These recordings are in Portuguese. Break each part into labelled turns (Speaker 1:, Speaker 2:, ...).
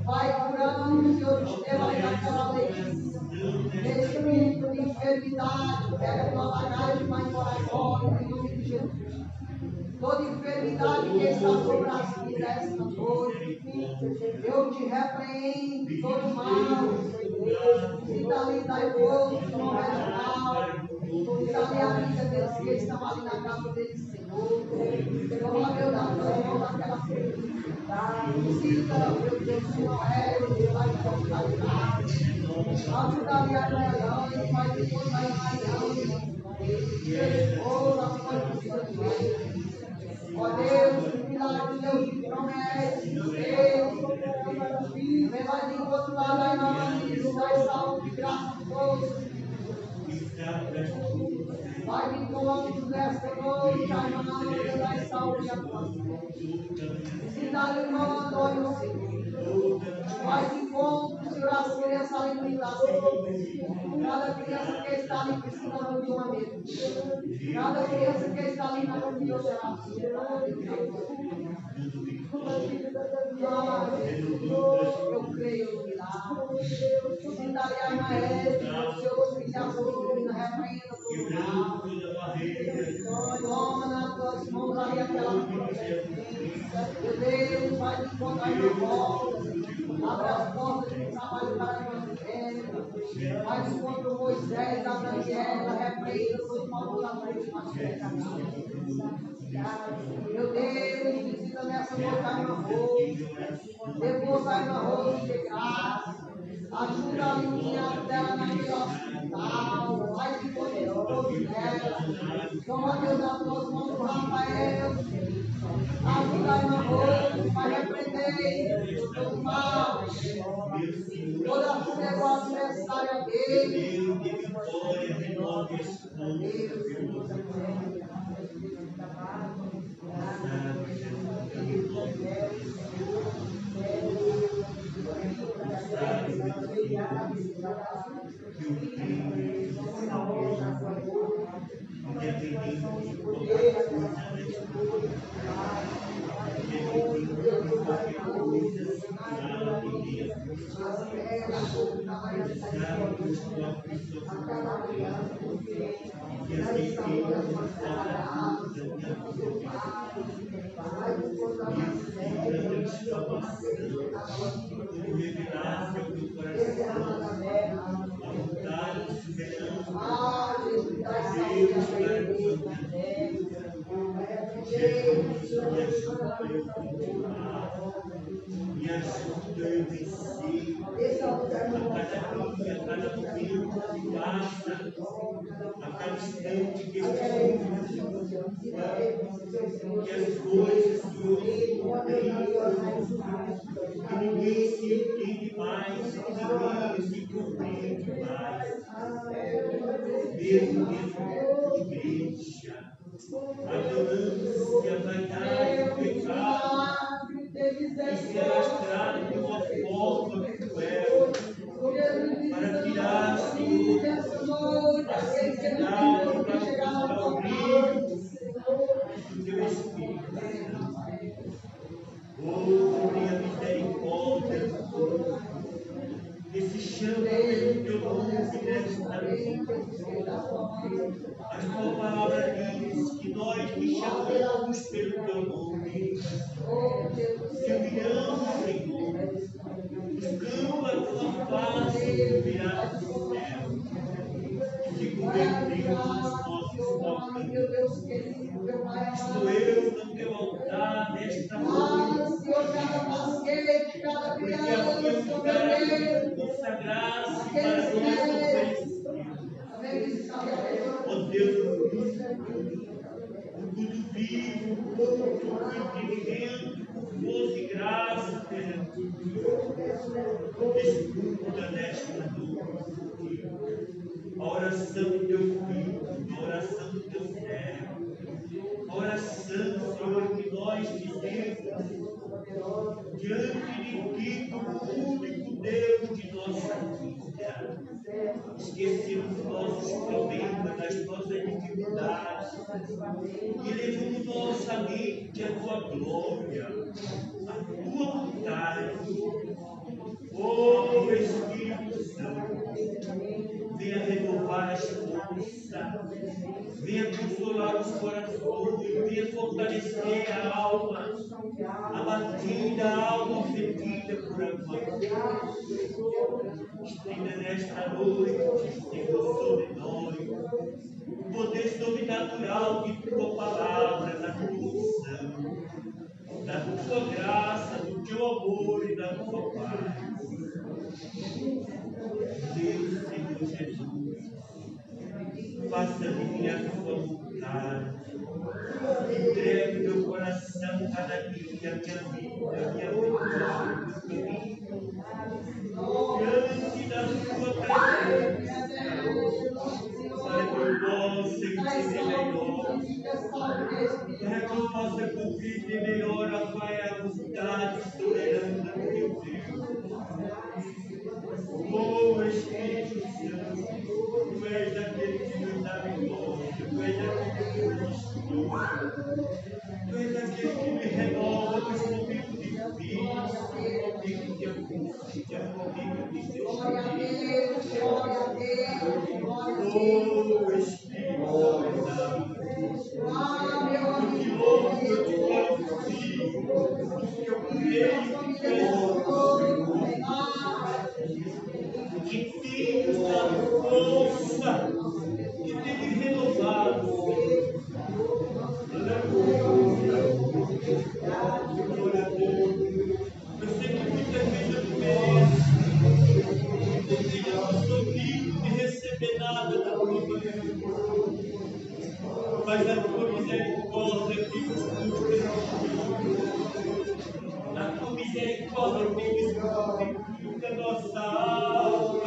Speaker 1: Vai curando, Senhor, os temas daquela alegria. Espírito de enfermidade, pega tua bagagem e vai embora agora, em nome de Jesus. Toda enfermidade que está sobre as vidas esta noite, eu te repreendo, todo mal. Se dali dai fogo, não é mal. Se dali a vida deles que estão ali na casa deles, Senhor. Toma, meu Deus, das mãos daquela felicidade. Sinta, meu Deus, se não é, Deus vai te ajudar. Ajuda-me a ganhar, vai te botar em ganhar. Oh, na sua vida. Ó Deus, que milagre, Deus te promete, Deus, vem lá de outro lado, aí na vida, dai saúde, graça, força. Vai de encontro nesta noite, ai na dai saúde, a paz. Ensina-lhe, irmão Antônio, Senhor. Vai de encontro, Senhor, as crianças alimentação. Cada criança que está ali precisando de uma mesa. Cada criança que está ali na fioterapia. Eu creio no milagre. Ensina-lhe a Maria, o Senhor, criador, na repreenda todo mal. Toma nas tuas mãos ali aquela providência. Meu Deus, vai te encontrar na volta. Abre as portas de trabalho para nós. Vai te encontrar Moisés, a Daniela, repreenda todo mal da frente, meu Deus, visita nessa montanha arroz. Depois vai no arroz de graça. Ajuda a linha dela naquele hospital. Vai de poderoso dela. Toma Deus das tuas mãos, Rafael. Ajuda no arroz. Vai repreender todo mal. Toda a negócio necessária dele. Me ajuda a vencer a cada dia, a cada momento que passa, a cada instante que estamos, que as coisas que hoje que ninguém se entende mais, que ninguém se compreende mais. Mesmo dentro da igreja, a ganância, a vaidade, o pecado, e se alastrado de uma forma cruel, para tirar, Senhor, a santidade, para o brilho do teu Espírito. Oh, minha misericórdia, esse chama pelo teu nome nesta noite. A tua palavra diz que nós te chamamos pelo teu nome. Se humilhamos, Senhor, buscando a tua face virada do céu, e se convertemos os nossos caminhos. Estou eu no teu altar nesta noite, porque aqui é um lugar que tu consagraste para nós
Speaker 2: culto vivo, culto entendimento, com força e graça perante Deus. Escuta nesta noite a oração do teu filho, a oração do teu servo, a oração, Senhor, que nós fizemos diante de ti como único Deus de nossa vida. Esquecemos nossos problemas, as nossas dificuldades e levamos nossa mente à tua glória, à tua vontade. Oh Espírito Santo, venha renovar as forças, venha consolar os corações, venha fortalecer a alma abatida, a alma ofendida por amor. Estenda nesta noite, Senhor, sobre nós, o poder sobrenatural de tua palavra, da tua unção, da tua graça, do teu amor e da tua paz. Deus, Senhor Jesus, faça de mim a sua vontade. Entregue meu coração cada dia, minha vontade, meu caminho, diante da sua presença, para que eu possa entender melhor, para que eu possa compreender melhor a Pai, a vontade soberana do meu Deus. Oh Espírito Santo, tu és aquele que nos dá vitória, tu és aquele que nos instrui, tu és aquele que me renova nos momentos difíceis, nos momentos de angústia, nos momentos de desespero. Oh Espírito Santo, eu te louvo, eu te glorifico, porque eu creio que tu és o que tem nos dado força, que tem me renovado. Aleluia. Glória a Deus. Eu sei que muitas vezes eu não mereço, muitas vezes eu não sou digno de receber nada da tua mão, mas a tua misericórdia tem nos protegido. A tua misericórdia tem nos protegido a nossa alma.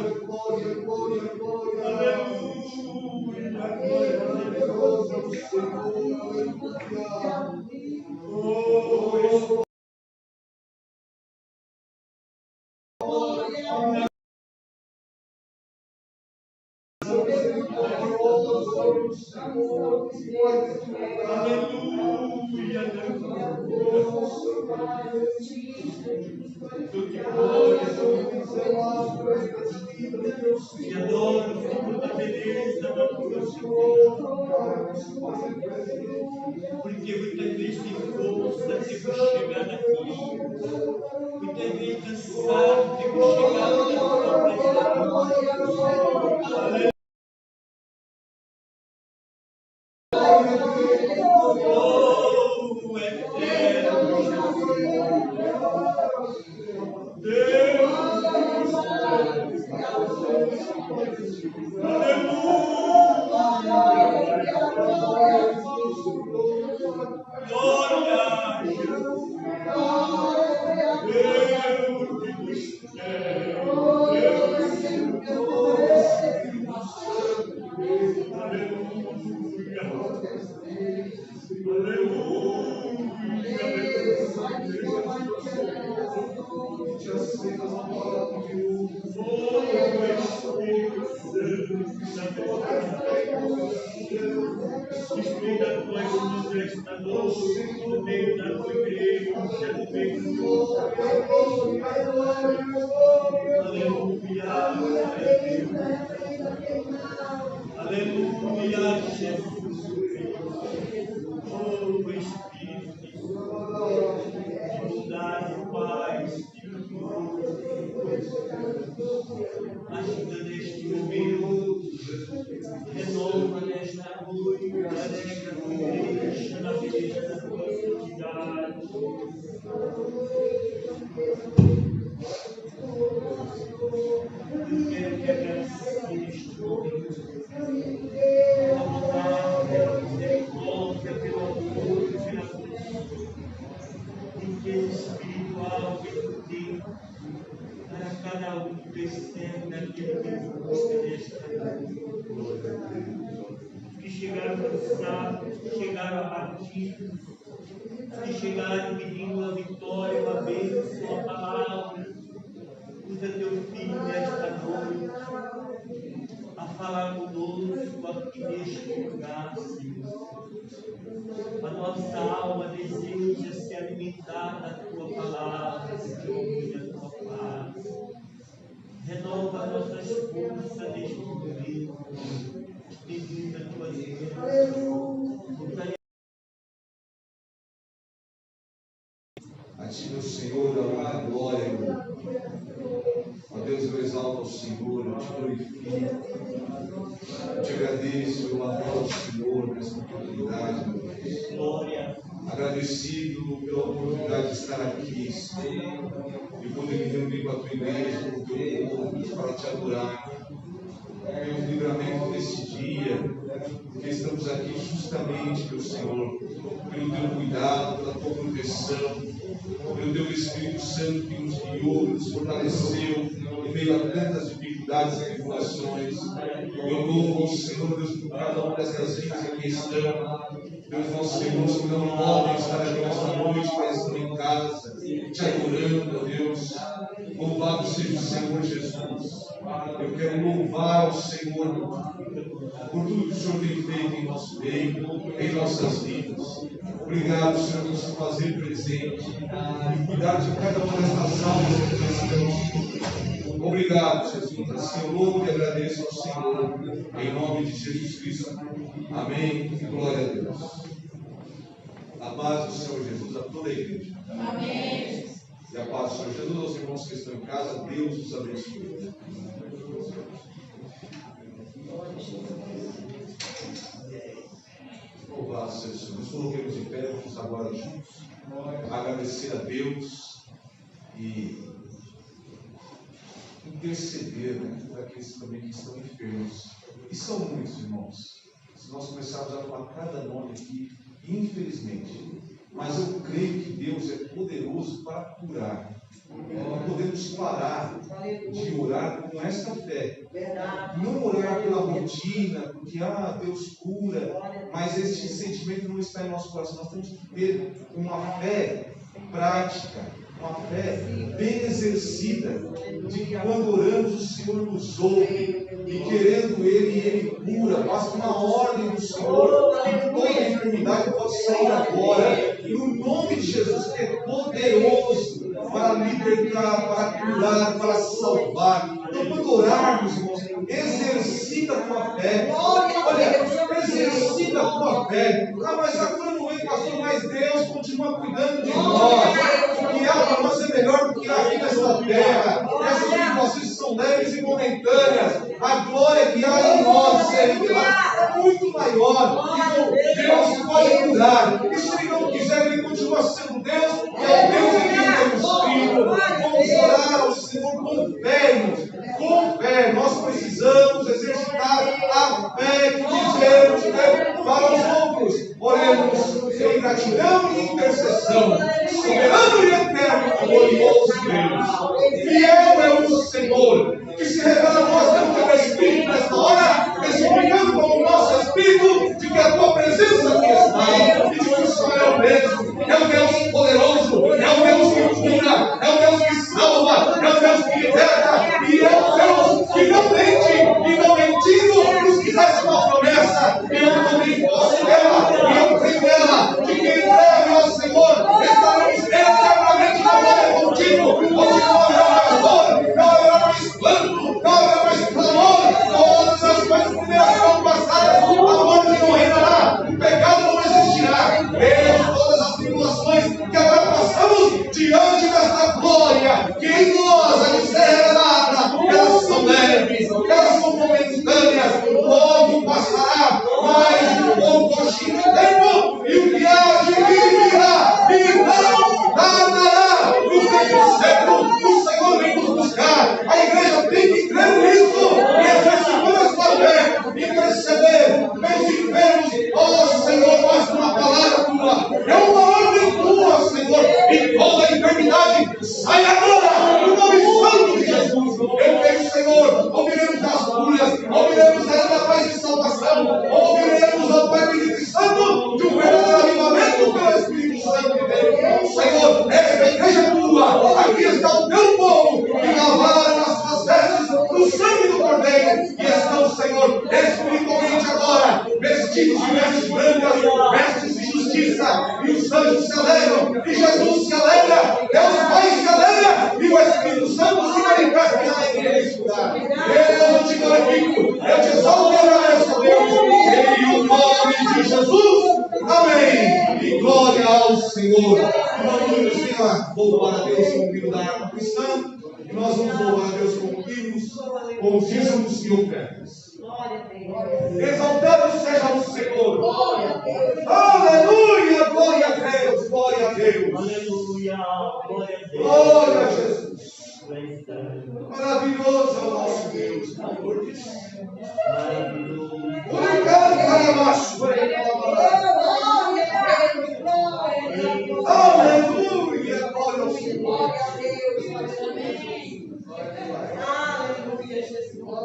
Speaker 2: Te adoro, Senhor, da beleza da tua porque muitas vezes sem força temos chegado aqui, muitas vezes cansado temos chegado na tua presença. Aleluia. Oh, eterno Deus, glória, Deus do Espírito da tua irmã esta noite, no meio da tua igreja, no meio do teu aleluia, aleluia, Jesus. Oh Espírito de bondade, paz, de amor, ajuda neste momento, renova nesta noite, alegra a tua igreja na beleza da tua santidade. Eu quero que agradecer neste momento a vontade, boca deste que chegaram cansados, que chegaram abatidos, que chegaram pedindo a vitória, uma bênção, uma palavra. Usa teu filho nesta noite a falar conosco aqui neste lugar, Senhor. A nossa alma deseja se alimentar da tua palavra, Senhor, da tua paz. Renova nossas forças neste momento, pedindo a tua bênção.
Speaker 3: A ti, meu Senhor, dá a glória. Ó Deus, eu exalto ao Senhor, eu te glorifico. Eu te agradeço, eu adoro ao Senhor nessa oportunidade, meu Deus.
Speaker 2: Glória.
Speaker 3: Agradecido pela oportunidade de estar aqui, Senhor, e poder me reunir com a tua igreja, com o teu povo, para te adorar. Pelo livramento desse dia, porque estamos aqui justamente, meu Senhor, pelo teu cuidado, pela tua proteção, pelo teu Espírito Santo que nos guiou, nos fortaleceu em meio a tantas dificuldades e tribulações. Eu louvo ao Senhor, Deus, por cada uma dessas vidas que aqui estão. Deus, nossos irmãos que não podem estar aqui nesta noite, mas estão em casa, te adorando, ó Deus. Louvado seja o Senhor Jesus. Eu quero louvar ao Senhor por tudo que o Senhor tem feito em nosso meio, em nossas vidas. Obrigado, Senhor, por se fazer presente e cuidar de cada uma destas almas que aqui estão. Obrigado, Jesus. Assim eu louvo e agradeço ao Senhor, em nome de Jesus Cristo. Amém e glória a Deus. A paz do Senhor Jesus a toda a igreja.
Speaker 4: Amém.
Speaker 3: E a paz do Senhor Jesus aos irmãos que estão em casa. Deus os abençoe. Louvado seja o Senhor. Nos coloquemos em pé, vamos agora juntos agradecer a Deus e interceder, por aqueles também que estão enfermos. E são muitos, irmãos. Se nós começarmos a falar cada nome aqui, infelizmente, mas eu creio que Deus é poderoso para curar. Não podemos parar de orar com esta fé. Não orar pela rotina, porque Deus cura, mas este sentimento não está em nosso coração. Nós temos que ter uma fé prática, uma fé bem exercida, de que quando oramos o Senhor nos ouve, e querendo Ele cura. Basta uma ordem do Senhor, e toda enfermidade pode sair agora, no nome de Jesus, que é poderoso para libertar, para curar, para salvar. Então, quando orarmos, irmãos, exercita a tua fé. Olha, exercita a tua fé. Mas a cura não vem, pastor, mas Deus continua cuidando de nós. O que há para nós é melhor do que há aqui nesta terra. Essas situações são leves e momentâneas. A glória que há em nós é muito maior. Então, Deus pode curar. E se Ele não quiser, Ele continua sendo Deus. E é o Deus em quem temos crido. Vamos orar ao Senhor com fé, irmãos. Com fé. Nós precisamos exercitar a fé que dizemos para os outros. Oremos em gratidão e intercessão. Soberano e eterno, glorioso Deus. Fiel é o Senhor, que se revela a nós pelo teu Espírito nesta hora, testificando com o nosso Espírito de que a tua presença aqui está, e de que o Senhor é o mesmo, é o Deus poderoso, é o Deus que cura, é o Deus que salva, é o Deus que liberta, e é o Deus que não mente, e não mentindo nos fizesse uma promessa, e eu também posso dela, e eu creio nela, de que em breve, ó Senhor, estaremos eternamente na glória contigo, onde não haverá mais dor, não haverá mais planto, não haverá mais clamor, todas as coisas primeiras serão passadas, a morte não reinará, o pecado não existirá. Deus, todas as tribulações que agora passamos diante desta glória que em nós a ser revelada, elas são leves, elas são momentâneas, logo passará, mas um pouco hoje no tempo, e o que há de vir virá, e não tardará. No tempo certo, o Senhor vem nos buscar. A igreja tem que crer nisso e exercitar essa fé, interceder pelos enfermos. Ó Senhor, mostra uma palavra tua, é uma ordem tua, Senhor, e toda a enfermidade sai agora, no nome santo de Jesus. Eu creio, Senhor, ouviremos das tuas de vestes brancas, vestes de justiça, e os anjos se alegram, e Jesus se alegra, Deus Pai se alegra, e o Espírito Santo se manifesta em alegria nesse lugar. Deus, eu te glorifico, eu te exalto e agradeço a Deus, em o nome de Jesus. Amém. E glória ao Senhor. Nós vamos, Senhor, louvar a Deus com o hino da harpa cristã, e nós vamos louvar a Deus com hinos, com dízimos e ofertas. Exaltado seja o Senhor. Aleluia, glória a Deus, glória a Deus.
Speaker 2: Aleluia, glória a Deus.
Speaker 3: Glória a Jesus. Maravilhoso é o nosso Deus, pelo amor de Deus.
Speaker 2: Maravilhoso.
Speaker 3: Obrigado para baixo. Aleluia, glória ao Senhor.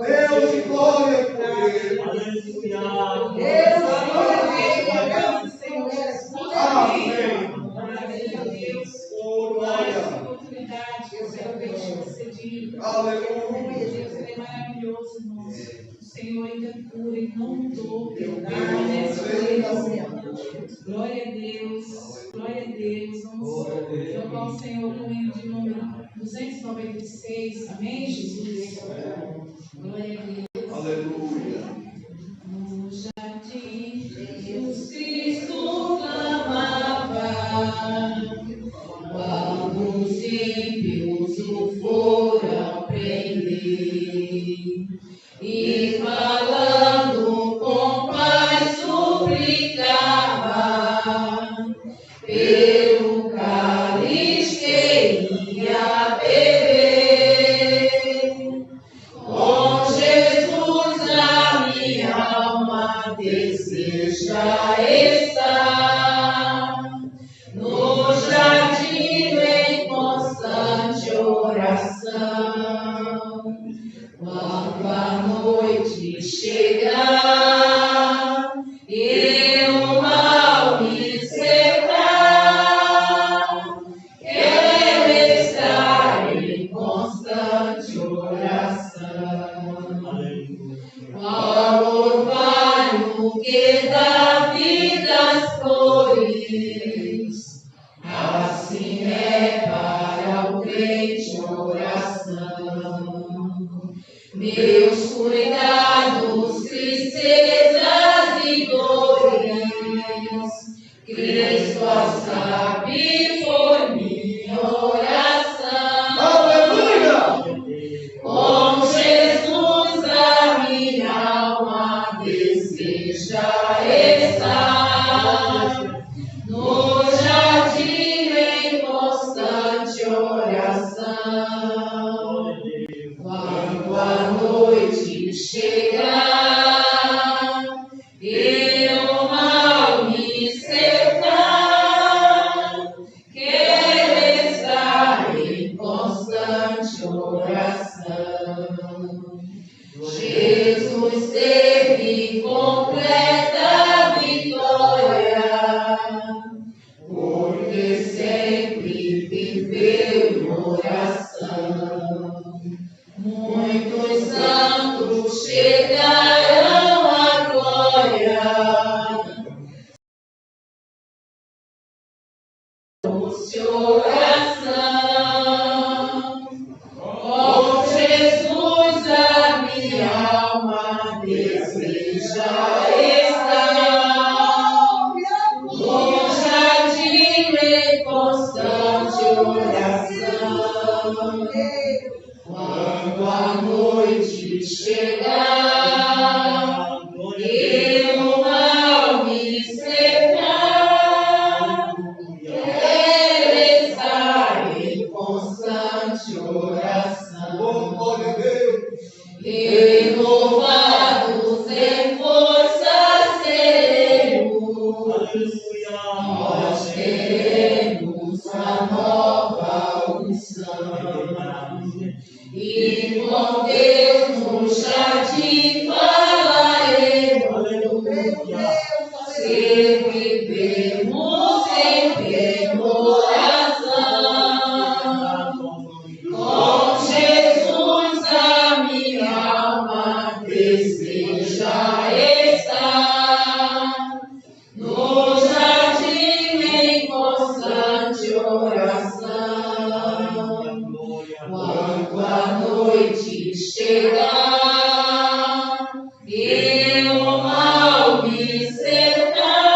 Speaker 3: Deus de glória e poder.
Speaker 2: Aleluia.
Speaker 3: Amém.
Speaker 4: Oh, glória. Oportunidade que eu quero ver te concedido.
Speaker 3: Aleluia.
Speaker 4: Deus, ele é maravilhoso, irmãos. O Senhor ainda cura e não mudou. Glória a Deus. Glória a Deus. Vamos louvar o Senhor com o hino de número 296. Amém, Jesus? Glória a Deus.
Speaker 3: Aleluia.
Speaker 4: No jardim, Jesus Cristo clamava, quando os ímpios o foram prender, e falando com pai suplicava, pelo cálice que ia beber. Com Jesus a minha alma deseja estar, no jardim em constante oração. Quando a noite chegar e o mal me cercar, quero estar em constante oração. Qual orvalho que dá vida às flores, assim é para o crente oração. Meus cuidados, tristezas e dores, Cristo a sabe por minha oração.
Speaker 3: Aleluia.
Speaker 4: Com Jesus a minha alma deseja estar, no jardim em constante oração. Quando a noite chegar e o mal me cercar, quero estar em constante oração. Jesus teve completa vitória, porque sempre viveu em oração. Muitos santos chegarão à glória, doce oração. Com Jesus a minha alma deseja estar, no jardim em constante oração. Quando a noite chegar e o mal me cercar, quero estar em constante oração.
Speaker 3: Glória a Deus.
Speaker 4: Renovados em força seremos, nós teremos a nova unção. E com Deus no jardim falaremos, se vivemos sempre em oração. Com Jesus a minha alma deseja estar, Eu mal me cercar,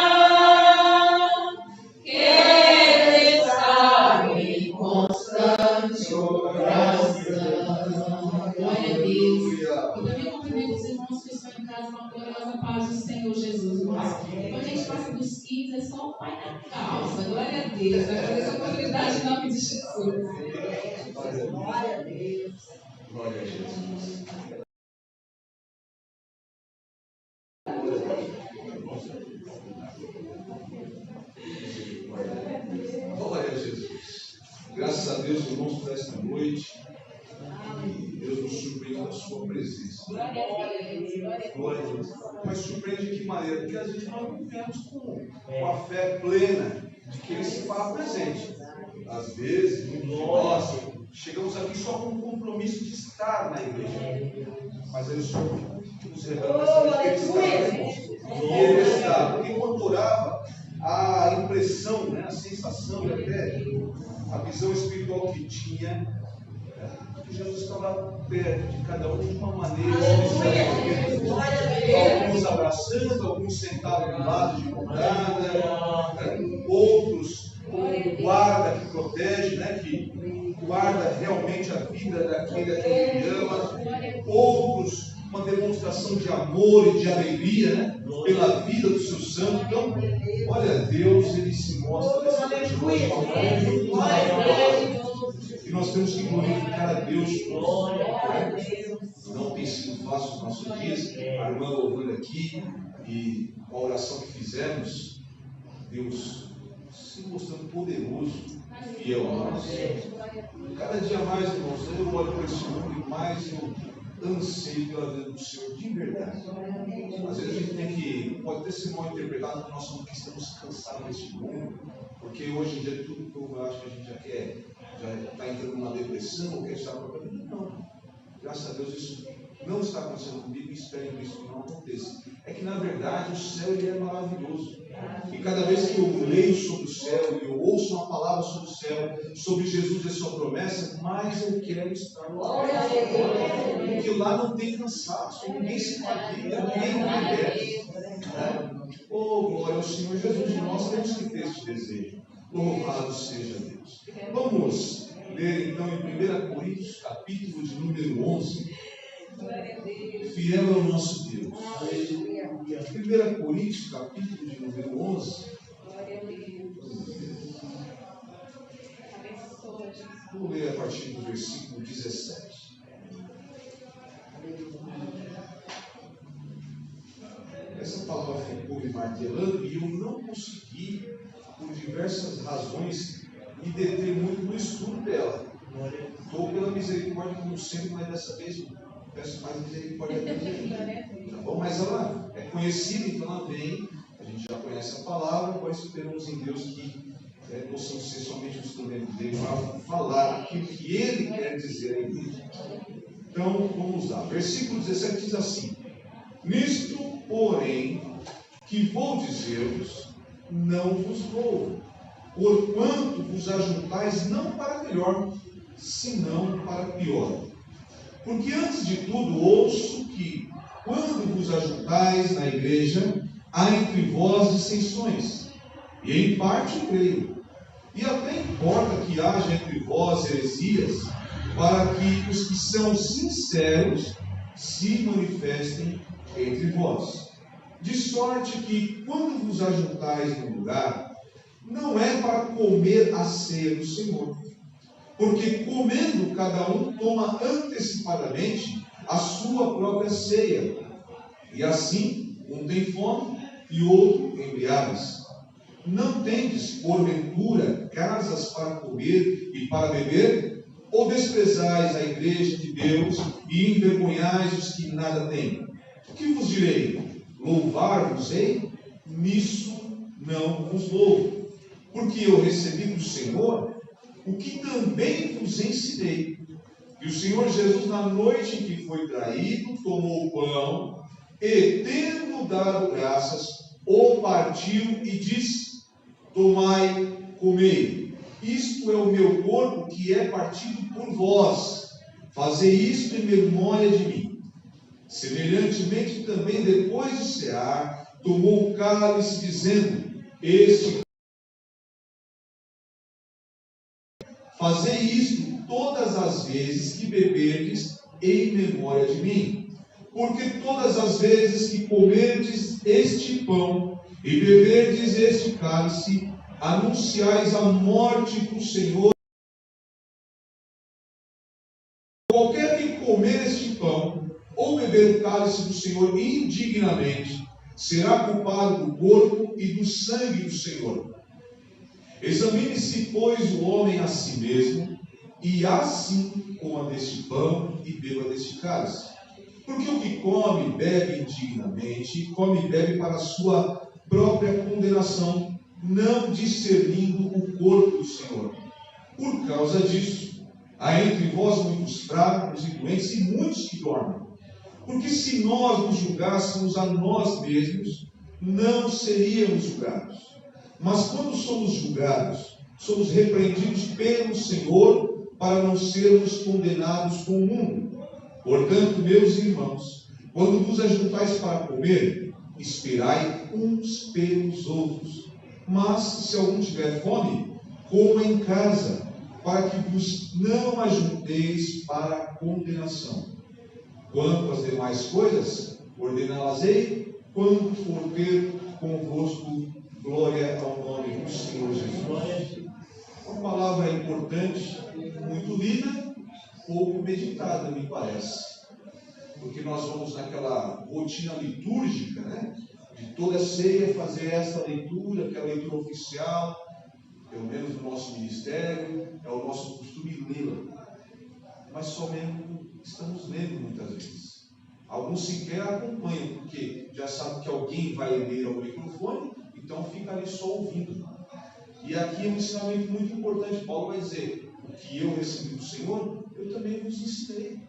Speaker 4: quero estar em constante oração. Glória a Deus. Eu também cumprimento os irmãos que estão em casa com a gloriosa paz do Senhor Jesus. Irmãos, quando a gente passa dos 15, é só o Pai da causa. Glória a Deus. Agradeço a oportunidade em nome de Jesus.
Speaker 1: Glória a Deus.
Speaker 3: Glória a Jesus. Glória a Jesus. Graças a Deus, irmãos, por esta noite. E Deus nos surpreende com a sua presença. Glória a Deus. Mas surpreende de que maneira? Porque às vezes nós não viemos com a fé plena de que Ele se faz presente. Às vezes, muitos de nós chegamos aqui só com o compromisso de estar na igreja. Mas aí o Senhor nos revela que Ele está conosco. E Ele está. Porque quando orava, a impressão, né, a sensação e até a visão espiritual que tinha, que Jesus estava perto de cada um de uma maneira especial. Alguns abraçando, alguns sentados do lado de morada, outros com um guarda que protege, né, que guarda realmente a vida daquele a quem ele ama, outros uma demonstração de amor e de alegria, né, pela vida do seu santo. Então, olha, Deus, Ele se mostra nessa noite de hoje, e nós temos que glorificar a Deus por isso. Não tem sido fácil os nossos dias. A irmã louvando aqui e a oração que fizemos, Deus se mostrando poderoso, fiel a nós. Cada dia mais, irmãos, eu olho para esse mundo e mais eu anseio pela vida do Senhor de verdade. Às vezes a gente tem que, pode ter sido mal interpretado que nós somos cristãos cansados desse mundo, porque hoje em dia tudo que eu acho que a gente já está entrando numa depressão, ou quer estar para mim. Não. Graças a Deus isso não está acontecendo comigo e espero que isso não aconteça. É que na verdade o céu ele é maravilhoso. E cada vez que eu leio sobre o céu, e eu ouço uma palavra sobre o céu, sobre Jesus e a sua promessa, mais eu quero estar lá. Porque lá não tem cansaço, ninguém se fadiga, ninguém envelhece. Oh, glória ao Senhor Jesus, nós temos que ter esse desejo. Louvado seja Deus. Vamos ler então em 1 Coríntios, capítulo de número 11. Fiel é o nosso Deus. 1 Coríntios, capítulo de número 11. Vou ler a partir do versículo 17. Essa palavra ficou me martelando e eu não consegui, por diversas razões, me deter muito no estudo dela. Estou pela misericórdia, como sempre, mas dessa vez peço mais misericórdia a Deus. Tá bom? Mas ela é conhecida, então ela vem, a gente já conhece a palavra, agora esperamos em Deus que possamos ser somente um instrumento dele para falar aquilo que ele quer dizer à igreja. Então, vamos lá. Versículo 17 diz assim: nisto, porém, que vou dizer-vos, não vos louvo, porquanto vos ajuntais não para melhor, senão para pior. Porque antes de tudo ouço que, quando vos ajuntais na igreja, há entre vós dissensões, e em parte creio. E até importa que haja entre vós heresias, para que os que são sinceros se manifestem entre vós. De sorte que, quando vos ajuntais no lugar, não é para comer a ceia do Senhor. Porque comendo, cada um toma antecipadamente a sua própria ceia. E assim, um tem fome e outro embriaga-se. Não tendes, porventura, casas para comer e para beber? Ou desprezais a igreja de Deus e envergonhais os que nada têm? O que vos direi? Louvar-vos-ei? Nisso não vos louvo. Porque eu recebi do Senhor o que também vos ensinei. Que o Senhor Jesus, na noite em que foi traído, tomou o pão e, tendo dado graças, o partiu e disse: tomai, comei. Isto é o meu corpo que é partido por vós. Fazei isto em memória de mim. Semelhantemente também, depois de cear, tomou o cálice, dizendo: fazei isto todas as vezes que beberdes em memória de mim. Porque todas as vezes que comerdes este pão e beberdes este cálice, anunciais a morte do Senhor. Qualquer que comer este pão ou beber o cálice do Senhor indignamente, será culpado do corpo e do sangue do Senhor. Examine-se, pois, o homem a si mesmo, e assim coma deste pão e beba deste cálice. Porque o que come e bebe indignamente, come e bebe para a sua própria condenação, não discernindo o corpo do Senhor. Por causa disso, há entre vós muitos fracos e doentes e muitos que dormem. Porque se nós nos julgássemos a nós mesmos, não seríamos julgados. Mas quando somos julgados, somos repreendidos pelo Senhor para não sermos condenados com o mundo. Portanto, meus irmãos, quando vos ajuntais para comer, esperai uns pelos outros. Mas se algum tiver fome, coma em casa, para que vos não ajunteis para a condenação. Quanto às demais coisas, ordená-las-ei quando for ter convosco glória ao nome do Senhor Jesus. Uma palavra importante, muito lida, pouco meditada, me parece. Porque nós vamos naquela rotina litúrgica, né? De toda ceia fazer esta leitura, que é a leitura oficial, pelo menos no nosso ministério, é o nosso costume lê-la. Mas somente estamos lendo muitas vezes. Alguns sequer acompanham, porque já sabem que alguém vai ler ao microfone, então fica ali só ouvindo. E aqui é um ensinamento muito importante. Paulo vai dizer: o que eu recebi do Senhor, eu também vos ensinei.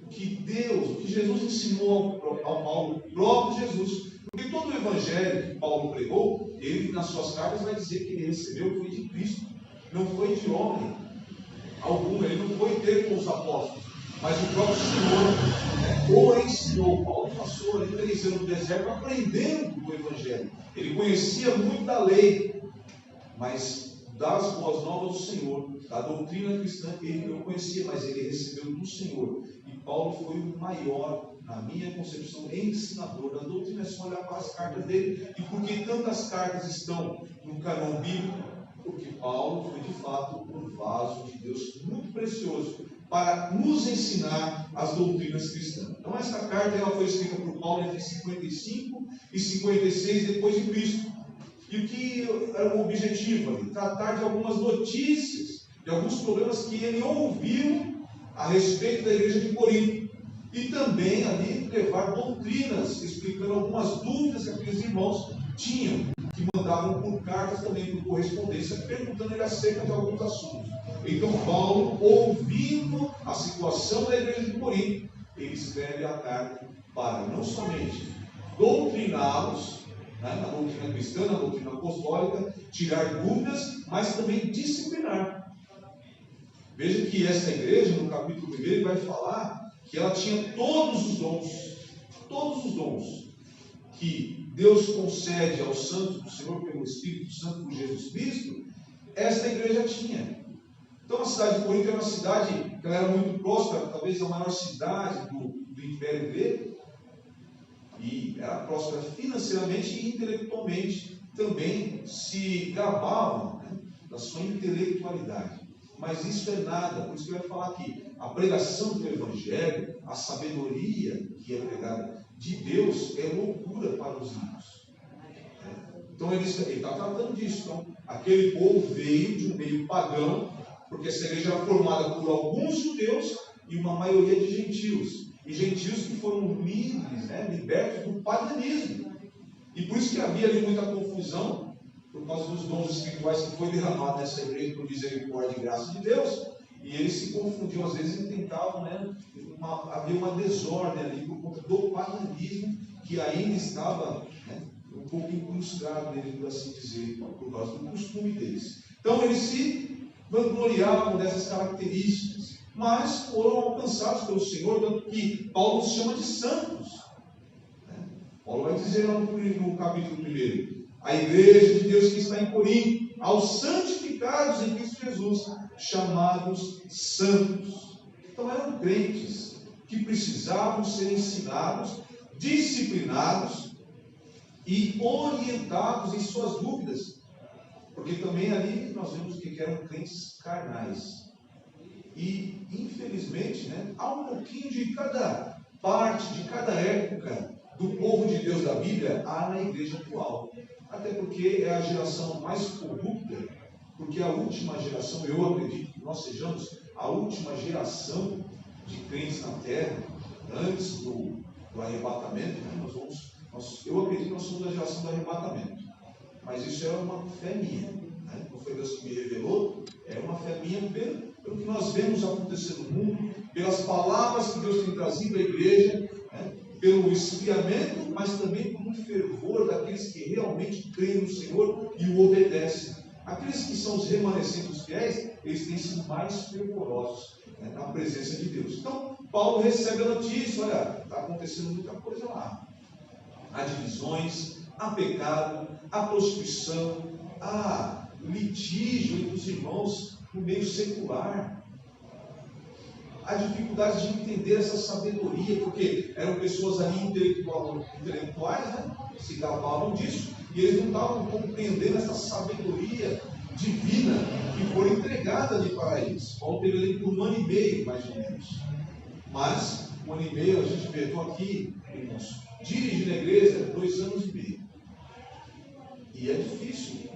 Speaker 3: O que Deus, o que Jesus ensinou ao Paulo, o próprio Jesus. Porque todo o evangelho que Paulo pregou, ele nas suas cartas vai dizer que ele recebeu foi de Cristo, não foi de homem algum, ele não foi ter com os apóstolos, mas o próprio Senhor o ensinou. Paulo passou ali 3 anos no deserto aprendendo do evangelho. Ele conhecia muito da lei, mas das boas novas do Senhor, da doutrina cristã, ele não conhecia, mas ele recebeu do Senhor. E Paulo foi o maior, na minha concepção, ensinador da doutrina. É só olhar para as cartas dele. E por que tantas cartas estão no cânon bíblico? Porque Paulo foi de fato um vaso de Deus muito precioso para nos ensinar as doutrinas cristãs. Então essa carta ela foi escrita por Paulo entre 55 e 56 depois de Cristo. E o que era o objetivo ali? Tratar de algumas notícias, de alguns problemas que ele ouviu a respeito da igreja de Corinto. E também ali levar doutrinas, explicando algumas dúvidas que aqueles irmãos tinham, que mandavam por cartas também, por correspondência, perguntando ele acerca de alguns assuntos. Então Paulo, ouvindo a situação da igreja de Corinto, ele escreve a carta para não somente doutriná-los, na doutrina cristã, na doutrina apostólica, tirar dúvidas, mas também disciplinar. Veja que essa igreja, no capítulo 1, ele vai falar que ela tinha todos os dons que Deus concede aos santos do Senhor pelo Espírito Santo por Jesus Cristo, esta igreja tinha. Então a cidade de Corinto era uma cidade que ela era muito próspera, talvez a maior cidade do Império Grego, e era próspera financeiramente e intelectualmente, também se gabavam, né, da sua intelectualidade. Mas isso é nada, por isso que ele vai falar aqui, a pregação do Evangelho, a sabedoria que é pregada de Deus é loucura para os ímpios. Então ele está tratando disso. Então, aquele povo veio de um meio pagão, porque essa igreja era formada por alguns judeus e uma maioria de gentios. E gentios que foram livres, libertos do paganismo. E por isso que havia ali muita confusão, por causa dos dons espirituais que foi derramado nessa igreja por misericórdia e graça de Deus. E eles se confundiam, às vezes, e tentavam, havia uma desordem ali por conta do paganismo que ainda estava um pouco incrustado nele, por assim dizer, por causa do costume deles. Então eles se vangloriavam dessas características, mas foram alcançados pelo Senhor, tanto que Paulo os chama de santos. Paulo vai dizer lá no capítulo 1, a igreja de Deus que está em Corinto, aos santificados em Cristo Jesus, chamados santos. Então eram crentes que precisavam ser ensinados, disciplinados e orientados em suas dúvidas. Porque também ali nós vemos que eram crentes carnais. E, infelizmente, há um pouquinho de cada parte, de cada época do povo de Deus da Bíblia, há na igreja atual. Até porque é a geração mais corrupta, porque a última geração, eu acredito que nós sejamos a última geração de crentes na terra, antes do arrebatamento. Eu acredito que nós somos a geração do arrebatamento. Mas isso é uma fé minha. Não foi Deus que me revelou, é uma fé minha pelo que nós vemos acontecer no mundo, pelas palavras que Deus tem trazido à igreja, pelo esfriamento, mas também por um fervor daqueles que realmente creem no Senhor e o obedecem. Aqueles que são os remanescentes fiéis, eles têm sido mais fervorosos na presença de Deus. Então, Paulo recebe a notícia, olha, está acontecendo muita coisa lá. Há divisões, há pecado, há prostituição, há litígio entre os irmãos no meio secular. Há dificuldade de entender essa sabedoria, porque eram pessoas ali intelectuais, se gabavam disso, e eles não estavam compreendendo essa sabedoria divina que foi entregada ali para eles. Paulo teve ali por 1 ano e meio, mais ou menos. Mas, 1 ano e meio, a gente vê, estou aqui, irmãos, dirigindo a igreja 2 anos e meio. E é difícil.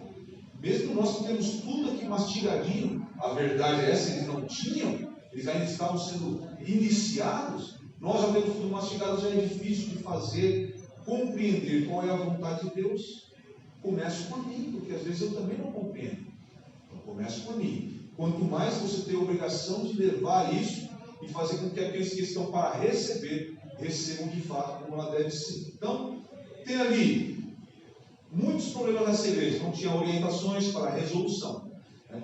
Speaker 3: Mesmo nós que temos tudo aqui mastigadinho, a verdade é essa, eles não tinham, eles ainda estavam sendo iniciados, nós já temos tudo mastigado, já é difícil de fazer, compreender qual é a vontade de Deus. Começo por mim, porque às vezes eu também não compreendo. Então começo por mim. Quanto mais você tem a obrigação de levar isso e fazer com que aqueles que estão para receber, recebam de fato como ela deve ser. Então, tem ali muitos problemas nessa igreja, não tinha orientações para a resolução.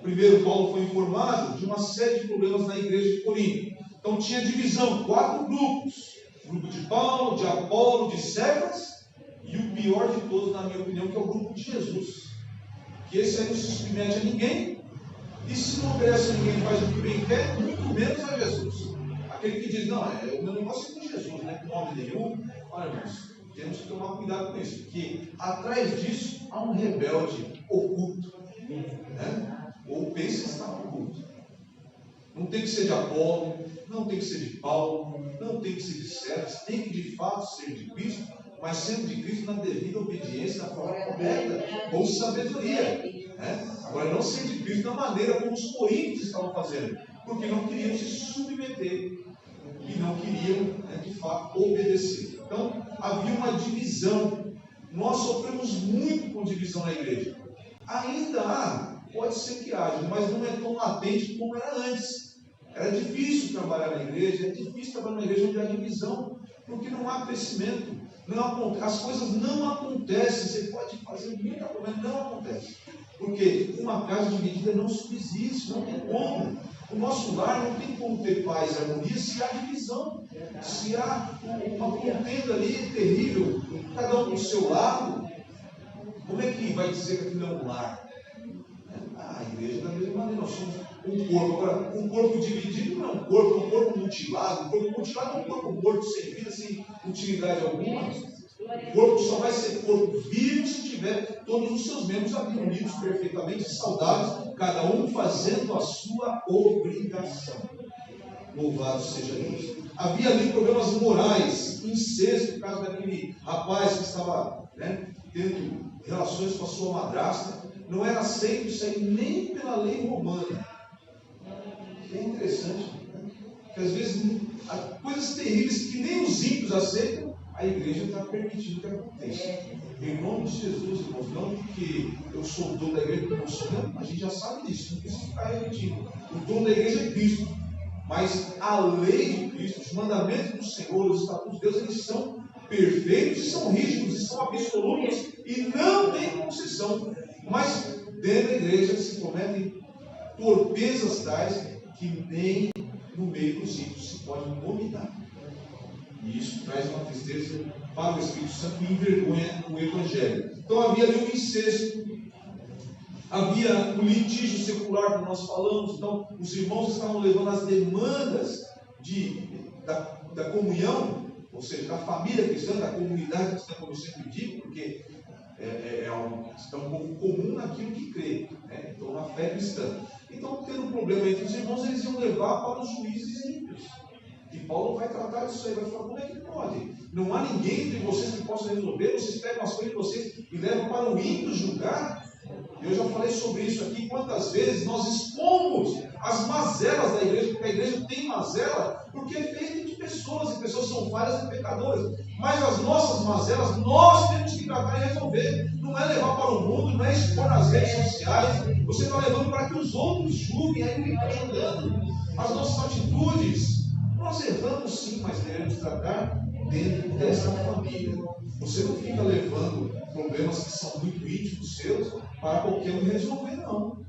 Speaker 3: Primeiro, Paulo foi informado de uma série de problemas na igreja de Corinto. Então tinha divisão, 4 grupos. Grupo de Paulo, de Apolo, de Cefas, e o pior de todos, na minha opinião, que é o grupo de Jesus. Que esse aí não se submete a ninguém, e se não obedece a ninguém, faz o que bem quer, muito menos a Jesus. Aquele que diz, não, o meu negócio é com Jesus, não é com homem nenhum. Olha, irmãos, temos que tomar cuidado com isso, porque atrás disso há um rebelde oculto, ou pensa estar oculto. Não tem que ser de Apolo, não tem que ser de Paulo, não tem que ser de Cefas, tem que de fato ser de Cristo, mas sendo de Cristo na devida obediência, na forma correta, com sabedoria. Agora, não ser de Cristo da maneira como os coríntios estavam fazendo, porque não queriam se submeter e não queriam, de fato, obedecer. Então, havia uma divisão. Nós sofremos muito com divisão na igreja. Ainda há, pode ser que haja, mas não é tão latente como era antes. Era difícil trabalhar na igreja, é difícil trabalhar na igreja onde há divisão, porque não há crescimento, as coisas não acontecem. Você pode fazer muita coisa, mas não acontece. Porque uma casa dividida não subsiste, não tem como. O nosso lar não tem como ter paz e harmonia se há divisão, se há uma contenda ali terrível, cada um do seu lado. Como é que vai dizer que aquilo é um lar? A igreja da mesma maneira, nós somos um corpo. Agora, um corpo dividido não é um corpo mutilado. Um corpo mutilado é um corpo morto, sem vida, sem utilidade alguma. O corpo só vai ser corpo vivo se tiver todos os seus membros ali unidos perfeitamente, saudáveis, cada um fazendo a sua obrigação. Louvado seja Deus. Havia ali problemas morais, incesto, por causa daquele rapaz que estava tendo relações com a sua madrasta. Não era aceito isso aí nem pela lei romana. É interessante, que às vezes coisas terríveis que nem os ímpios aceitam, a igreja está permitindo que aconteça. Em nome de Jesus, irmãos, não porque eu sou o dono da igreja, porque eu sou, não, a gente já sabe disso, não precisa ficar repetindo. O dono da igreja é Cristo, mas a lei de Cristo, os mandamentos do Senhor, os estatutos de Deus, eles são perfeitos e são rígidos e são absolutos e não tem concessão. Mas dentro da igreja se cometem torpezas tais que nem no meio dos ímpios se pode vomitar. E isso traz uma tristeza para o Espírito Santo e envergonha o Evangelho. Então havia ali um incesto, havia o litígio secular que nós falamos. Então os irmãos estavam levando as demandas da comunhão, ou seja, da família cristã, da comunidade cristã, como eu sempre digo, porque é um pouco comum naquilo que crê, né? Então na fé cristã. Então, tendo um problema entre os irmãos, eles iam levar para os juízes ímpios. E Paulo vai tratar disso aí, vai falar: como é que pode? Não há ninguém entre vocês que possa resolver, vocês pegam as coisas de vocês e levam para o ímpio julgar. Eu já falei sobre isso aqui, quantas vezes nós expomos as mazelas da igreja, porque a igreja tem mazela, porque é feita de pessoas, e pessoas são falhas e pecadoras. Mas as nossas mazelas, nós temos que tratar e resolver. Não é levar para o mundo, não é expor nas redes sociais. Você está levando para que os outros julguem, aí ele está julgando as nossas atitudes. Nós erramos sim, mas devemos tratar dentro dessa família. Você não fica levando problemas que são muito íntimos seus para qualquer um resolver, não.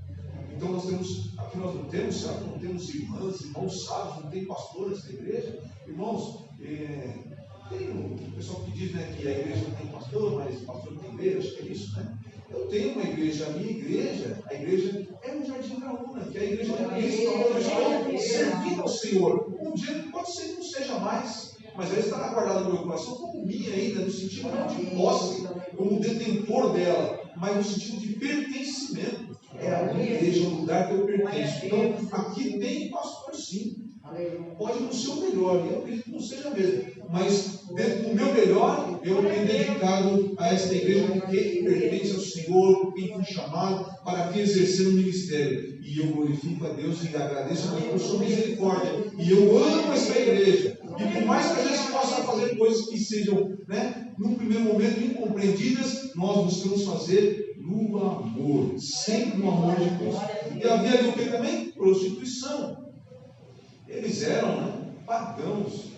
Speaker 3: Então nós temos, aqui nós não temos, será que não temos irmãos sábios, não tem pastores na igreja? Irmãos, tem o pessoal que diz, né, que a igreja não tem pastor, mas o pastor tem igreja, acho que é isso, né? Eu tenho uma igreja, a minha igreja, a igreja é um Jardim Graúna, que é a igreja de Cristo, onde eu estou servindo ao Senhor. Um dia pode ser que não seja mais, mas ela está guardada no meu coração como minha ainda, no sentido não de posse, como detentor dela, mas no sentido de pertencimento. É a minha igreja, o lugar que eu pertenço. Então, aqui tem pastor sim. Pode não ser o melhor, eu acredito que não seja mesmo, mas dentro do meu melhor, eu tenho dedicado a esta igreja porque pertence ao Senhor, por quem fui chamado, para aqui exercer o ministério. E eu glorifico a Deus e agradeço a Deus por sua misericórdia. E eu amo esta igreja. E por mais que a gente possa fazer coisas que sejam, né, num primeiro momento incompreendidas, nós buscamos fazer no amor, sempre no amor de Cristo. E havia ali o que também? Prostituição. Eles eram, né, pagãos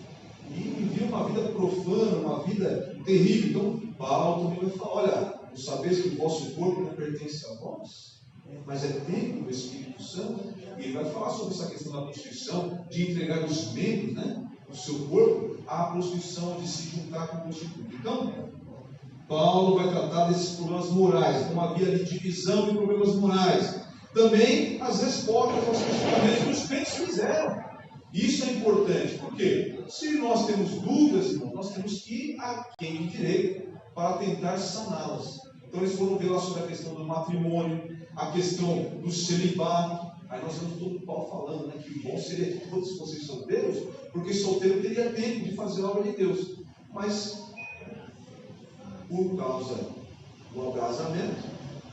Speaker 3: e viviam uma vida profana, uma vida terrível. Então, Paulo também vai falar: olha, não sabeis que o vosso corpo não pertence a vós, mas é templo do Espírito Santo. E ele vai falar sobre essa questão da prostituição, de entregar os membros, né, do seu corpo à prostituição, de se juntar com prostituta. Então, Paulo vai tratar desses problemas morais. Então, havia ali divisão de problemas morais. Também as respostas aos questionamentos que os crentes fizeram. Isso é importante, porque se nós temos dúvidas, irmão, nós temos que ir a quem de direito para tentar saná-las. Então eles foram ver lá sobre a questão do matrimônio, a questão do celibato. Aí nós vemos todo o Paulo falando, né, que bom seria que todos fossem solteiros, porque solteiro teria tempo de fazer a obra de Deus. Mas, por causa do casamento,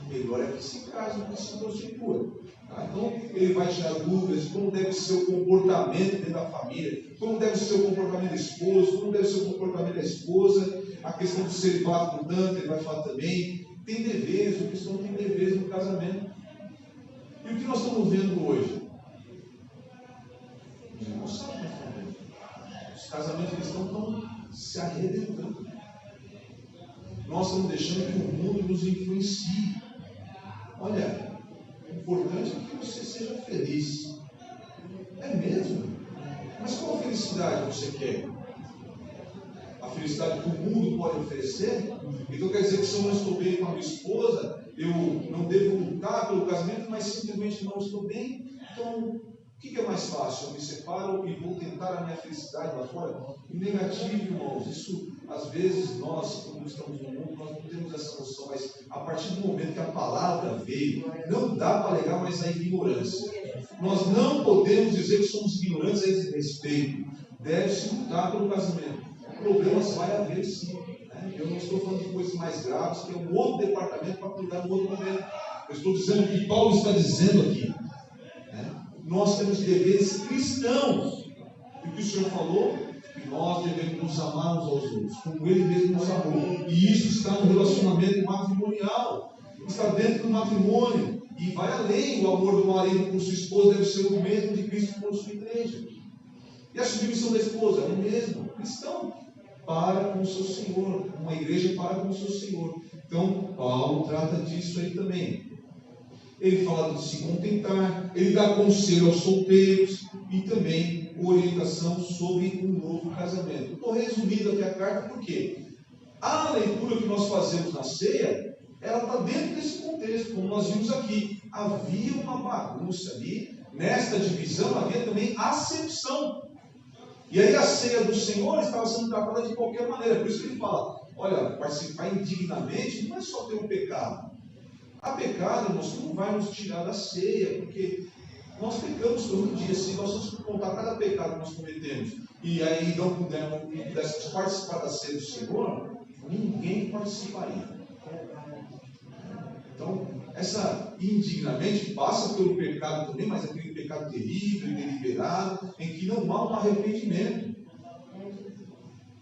Speaker 3: melhor é que se case do que se prostitua. Então, ele vai tirar dúvidas de como deve ser o comportamento dentro da família, como deve ser o comportamento do esposo, como deve ser o comportamento da esposa, a questão do celibato, portanto, ele vai falar também. Tem deveres, o cristão tem deveres no casamento. E o que nós estamos vendo hoje? Os irmãos sabem o que nós estamos vendo. Os casamentos cristãos estão se arrebentando. Nós estamos deixando que o mundo nos influencie. Olha, o importante é que você seja feliz. É mesmo? Mas qual felicidade você quer? A felicidade que o mundo pode oferecer? Então quer dizer que se eu não estou bem com a minha esposa, eu não devo lutar pelo casamento, mas simplesmente não estou bem? Então, o que é mais fácil? Eu me separo e vou tentar a minha felicidade lá fora? Negativo, irmãos. Isso, às vezes, nós, quando estamos no mundo, nós não temos essa noção, mas a partir do momento que a palavra veio, não dá para alegar mais a ignorância. Nós não podemos dizer que somos ignorantes a esse respeito. Deve-se lutar pelo casamento. Problemas vai haver sim. Né? Eu não estou falando de coisas mais graves, que é um outro departamento para cuidar no outro momento. Eu estou dizendo o que Paulo está dizendo aqui. Nós temos deveres cristãos. E o que o Senhor falou? Que nós devemos nos amar uns aos outros, como Ele mesmo nos amou. E isso está no relacionamento matrimonial. Está dentro do matrimônio. E vai além. O amor do marido por sua esposa deve ser o mesmo de Cristo por sua igreja. E a submissão da esposa é o mesmo. Cristão para com o seu Senhor. Uma igreja para com o seu Senhor. Então, Paulo trata disso aí também. ele fala de se contentar, ele dá conselho aos solteiros e também orientação sobre um novo casamento. Estou resumindo aqui a carta porque a leitura que nós fazemos na ceia, ela está dentro desse contexto, como nós vimos aqui. Havia uma bagunça ali, nesta divisão havia também acepção. E aí a ceia do Senhor estava sendo tratada de qualquer maneira. Por isso ele fala, olha, participar indignamente não é só ter um pecado. Há pecado, irmãos, que não vai nos tirar da ceia, porque nós pecamos todo dia. Se nós vamos contar cada pecado que nós cometemos, e aí não pudéssemos participar da ceia do Senhor, ninguém participaria. Então, essa indignamente passa pelo pecado também, mas aquele pecado terrível e deliberado, em que não há um arrependimento.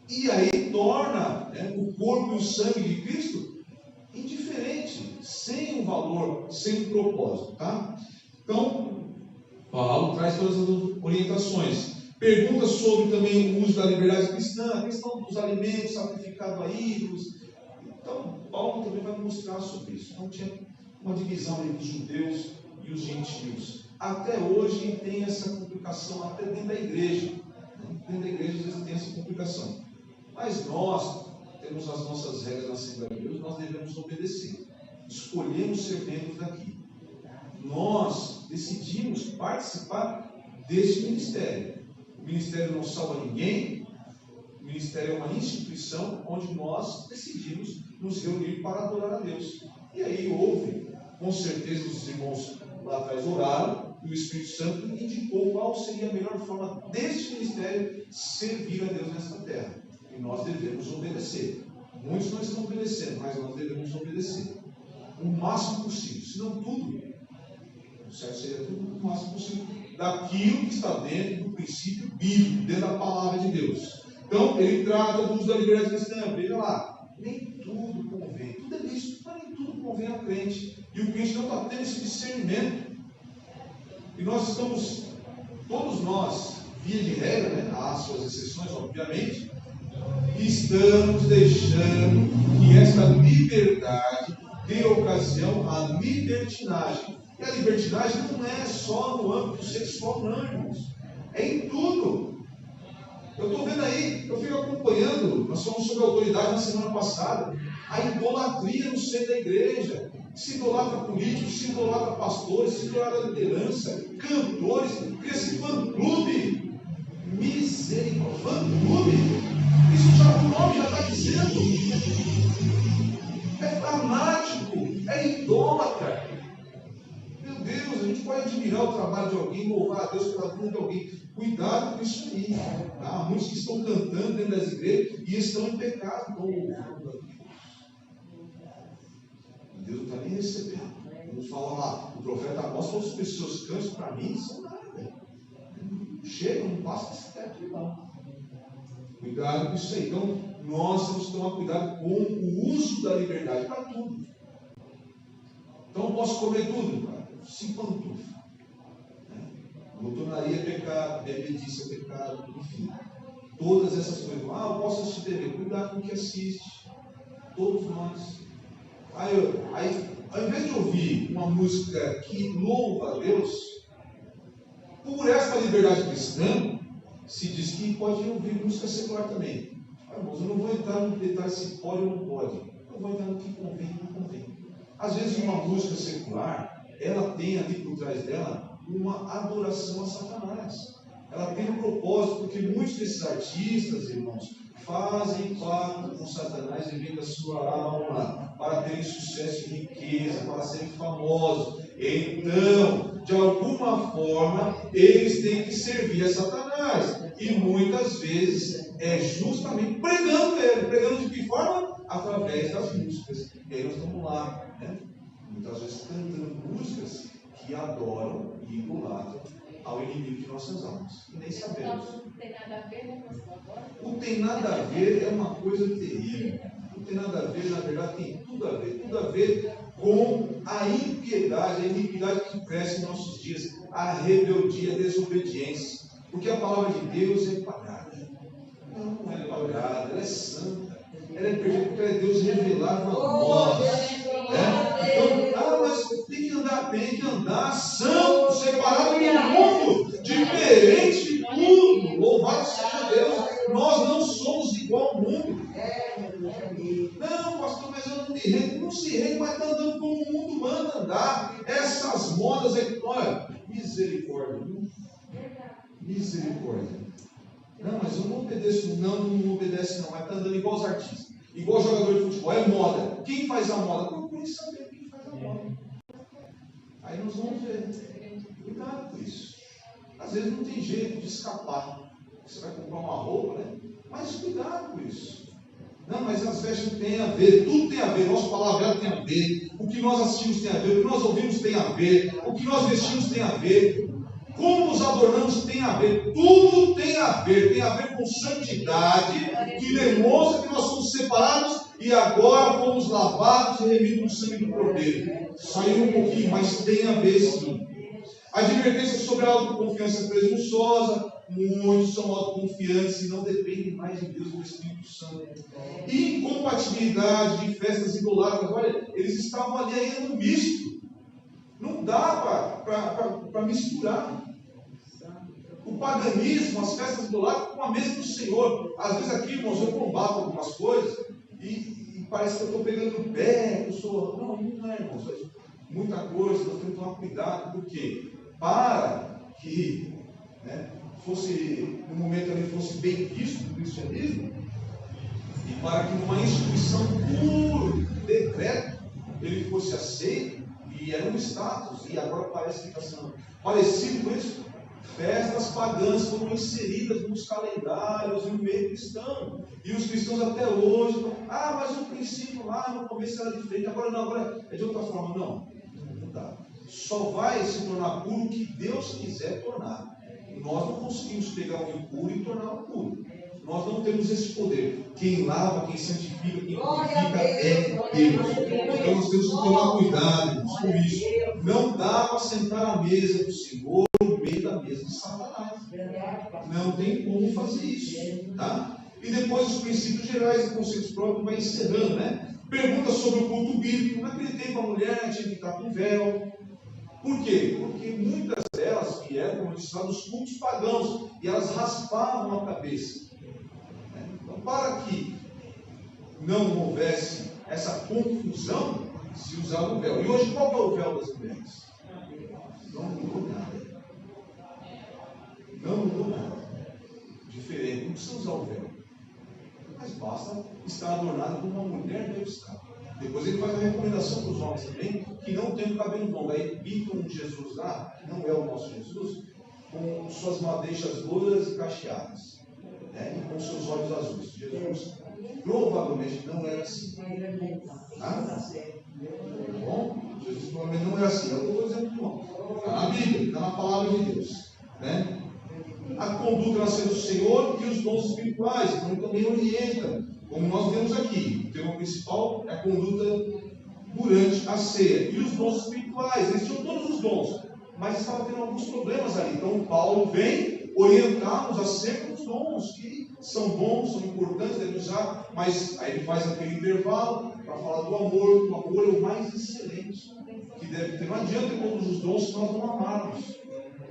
Speaker 3: E aí torna o corpo e o sangue de Cristo indiferente, sem um valor, sem um propósito. Tá? Então, Paulo traz todas as orientações. Pergunta sobre também o uso da liberdade cristã, a questão dos alimentos sacrificados a ídolos. Então, Paulo também vai mostrar sobre isso. Então, tinha uma divisão entre os judeus e os gentios. Até hoje tem essa complicação, até dentro da igreja. Dentro da igreja, às vezes, tem essa complicação. Mas nós temos as nossas regras na Assembleia de Deus, nós devemos obedecer. Escolhemos ser membros daqui. Nós decidimos participar desse ministério. O ministério não salva ninguém. O ministério é uma instituição onde nós decidimos nos reunir para adorar a Deus. E aí houve, com certeza os irmãos lá atrás oraram, e o Espírito Santo indicou qual seria a melhor forma deste ministério servir a Deus nesta terra. E nós devemos obedecer. Muitos não estão obedecendo, mas nós devemos obedecer. O máximo possível, se não tudo. O certo seria tudo o máximo possível. Daquilo que está dentro do princípio bíblico, dentro da palavra de Deus. Então, ele trata do uso da liberdade cristã. Veja lá, nem tudo convém. Tudo é lícito, mas nem tudo convém ao crente. E o crente não está tendo esse discernimento. E nós estamos, todos nós, via de regra, há suas exceções, obviamente, estamos deixando que essa liberdade dê ocasião à libertinagem. E a libertinagem não é só no âmbito sexual, não, irmãos. É em tudo. Eu estou vendo aí, eu fico acompanhando, nós falamos sobre a autoridade na semana passada, a idolatria no seio da igreja. Se idolatra políticos, se idolatra pastores, se idolatra liderança, cantores, cria-se fã-clube. Misericórdia, fã-clube. Isso já, o nome já está dizendo. É fanático, é idólatra. Meu Deus, a gente pode admirar o trabalho de alguém, louvar a Deus pela vida de alguém. Cuidado com isso aí. Há muitos que estão cantando dentro das igrejas e estão em pecado. Estão louvando a Deus. Deus não está nem recebendo. Como fala lá, o profeta Amós falou: as pessoas cantam para mim, são nada. Não chegam, não passam esse teto lá. Cuidado com isso aí. Então, nós temos que tomar cuidado com o uso da liberdade para tudo. Então, eu posso comer tudo, cara. Se pantufa. Glutonaria é pecado, bebedice é pecado, enfim. Todas essas coisas. Eu posso assistir TV. Cuidado com o que assiste. Todos nós. Aí, ao invés de ouvir uma música que louva a Deus, por esta liberdade cristã, se diz que pode ouvir música secular também. Irmãos, eu não vou entrar no detalhe se pode ou não pode. Eu vou entrar no que convém e não convém. Às vezes uma música secular, ela tem ali por trás dela uma adoração a Satanás. Ela tem um propósito, porque muitos desses artistas, irmãos, fazem pacto com Satanás em vez da sua alma, para terem sucesso e riqueza, para serem famosos. Então, de alguma forma, eles têm que servir a Satanás. E muitas vezes é justamente pregando ele. Pregando de que forma? Através das músicas. E aí nós estamos lá, muitas vezes cantando músicas que adoram e idolatram ao inimigo de nossas almas. E nem sabemos.
Speaker 5: Não tem nada a ver, né, pastor? Agora?
Speaker 3: Não tem nada a ver, é uma coisa terrível. Não tem nada a ver, na verdade tem tudo a ver com a impiedade, a iniquidade que cresce em nossos dias, a rebeldia, a desobediência. Porque a palavra de Deus é pagada. Não é pagada, ela é santa. Ela é perfeita porque ela é Deus revelado a nós. Então, mas tem que andar tem que andar santo, separado do mundo, diferente de tudo. Louvado seja Deus. Nós não somos igual ao mundo. Não, pastor, mas eu não me rendo. Não se rende, mas está andando como o mundo manda andar. Essas modas aí, olha, misericórdia. Misericórdia. Não, mas eu não obedeço. Não obedece não, mas está andando igual os artistas. Igual jogador de futebol. É moda. Quem faz a moda? Procure saber quem faz a moda. Aí nós vamos ver. Cuidado com isso. Às vezes não tem jeito de escapar. Você vai comprar uma roupa, né? Mas cuidado com isso. Não, mas as vestes têm a ver, tudo tem a ver, nosso palavreado tem a ver, o que nós assistimos tem a ver, o que nós ouvimos tem a ver, o que nós vestimos tem a ver, como nos adornamos tem a ver, tudo tem a ver com santidade, que demonstra que nós somos separados e agora fomos lavados e remidos no sangue do Cordeiro. Saiu um pouquinho, mas tem a ver sim. Advertência sobre a autoconfiança presunçosa. Muitos são autoconfiantes e não dependem mais de Deus e do Espírito Santo. Incompatibilidade de festas idolátricas. Olha, eles estavam ali ainda no misto. Não dá para misturar. O paganismo, as festas idolátricas com a mesa do Senhor. Às vezes aqui, irmãos, eu combato algumas coisas e parece que eu estou pegando no pé, eu sou... Não é, irmãos. Muita coisa, nós temos que tomar cuidado. Por quê? Para que... fosse, no momento ali, fosse bem visto do cristianismo, e para que numa instituição por decreto ele fosse aceito, e era um status, e agora parece que está sendo parecido com isso. Festas pagãs foram inseridas nos calendários e no meio cristão, e os cristãos até hoje, mas o princípio lá no começo era diferente, agora não, agora é de outra forma. Não dá. Só vai se tornar puro o que Deus quiser tornar. Nós não conseguimos pegar o impuro e torná-lo puro. Nós não temos esse poder. Quem lava, quem santifica, quem purifica é Deus. Então nós temos que tomar cuidado com isso. Não dá para sentar à mesa do Senhor no meio da mesa de Satanás. Não tem como fazer isso. Tá? E depois os princípios gerais e conceitos próprios vai encerrando, né? Pergunta sobre o culto bíblico. Naquele tempo a mulher tinha que estar com véu. Por quê? Porque muitas delas vieram, como eu disse lá, dos cultos pagãos, e elas raspavam a cabeça. Então, para que não houvesse essa confusão, se usava o véu. E hoje, qual é o véu das mulheres? Não mudou nada. Não mudou nada. Diferente, não precisa usar o véu. Mas basta estar adornado como uma mulher deve estar. Depois ele faz a recomendação para os homens também, que não tem o cabelo longo. Aí pintam um Jesus lá, que não é o nosso Jesus, com suas madeixas loiras e cacheadas, e com seus olhos azuis. Jesus provavelmente não era assim. Tá bom? Jesus provavelmente não era assim. Eu estou dizendo que não. Está na Bíblia, está na palavra de Deus. A conduta na ceia do Senhor e os dons espirituais. Então ele também orienta. Como nós vemos aqui, o tema principal é a conduta durante a ceia. E os dons espirituais, eles tinham todos os dons, mas estavam tendo alguns problemas ali. Então Paulo vem orientar-nos acerca dos dons, que são bons, são importantes, deve usar, mas aí ele faz aquele intervalo para falar do amor. O amor é o mais excelente que deve ter. Não adianta ter todos os dons se nós não amarmos.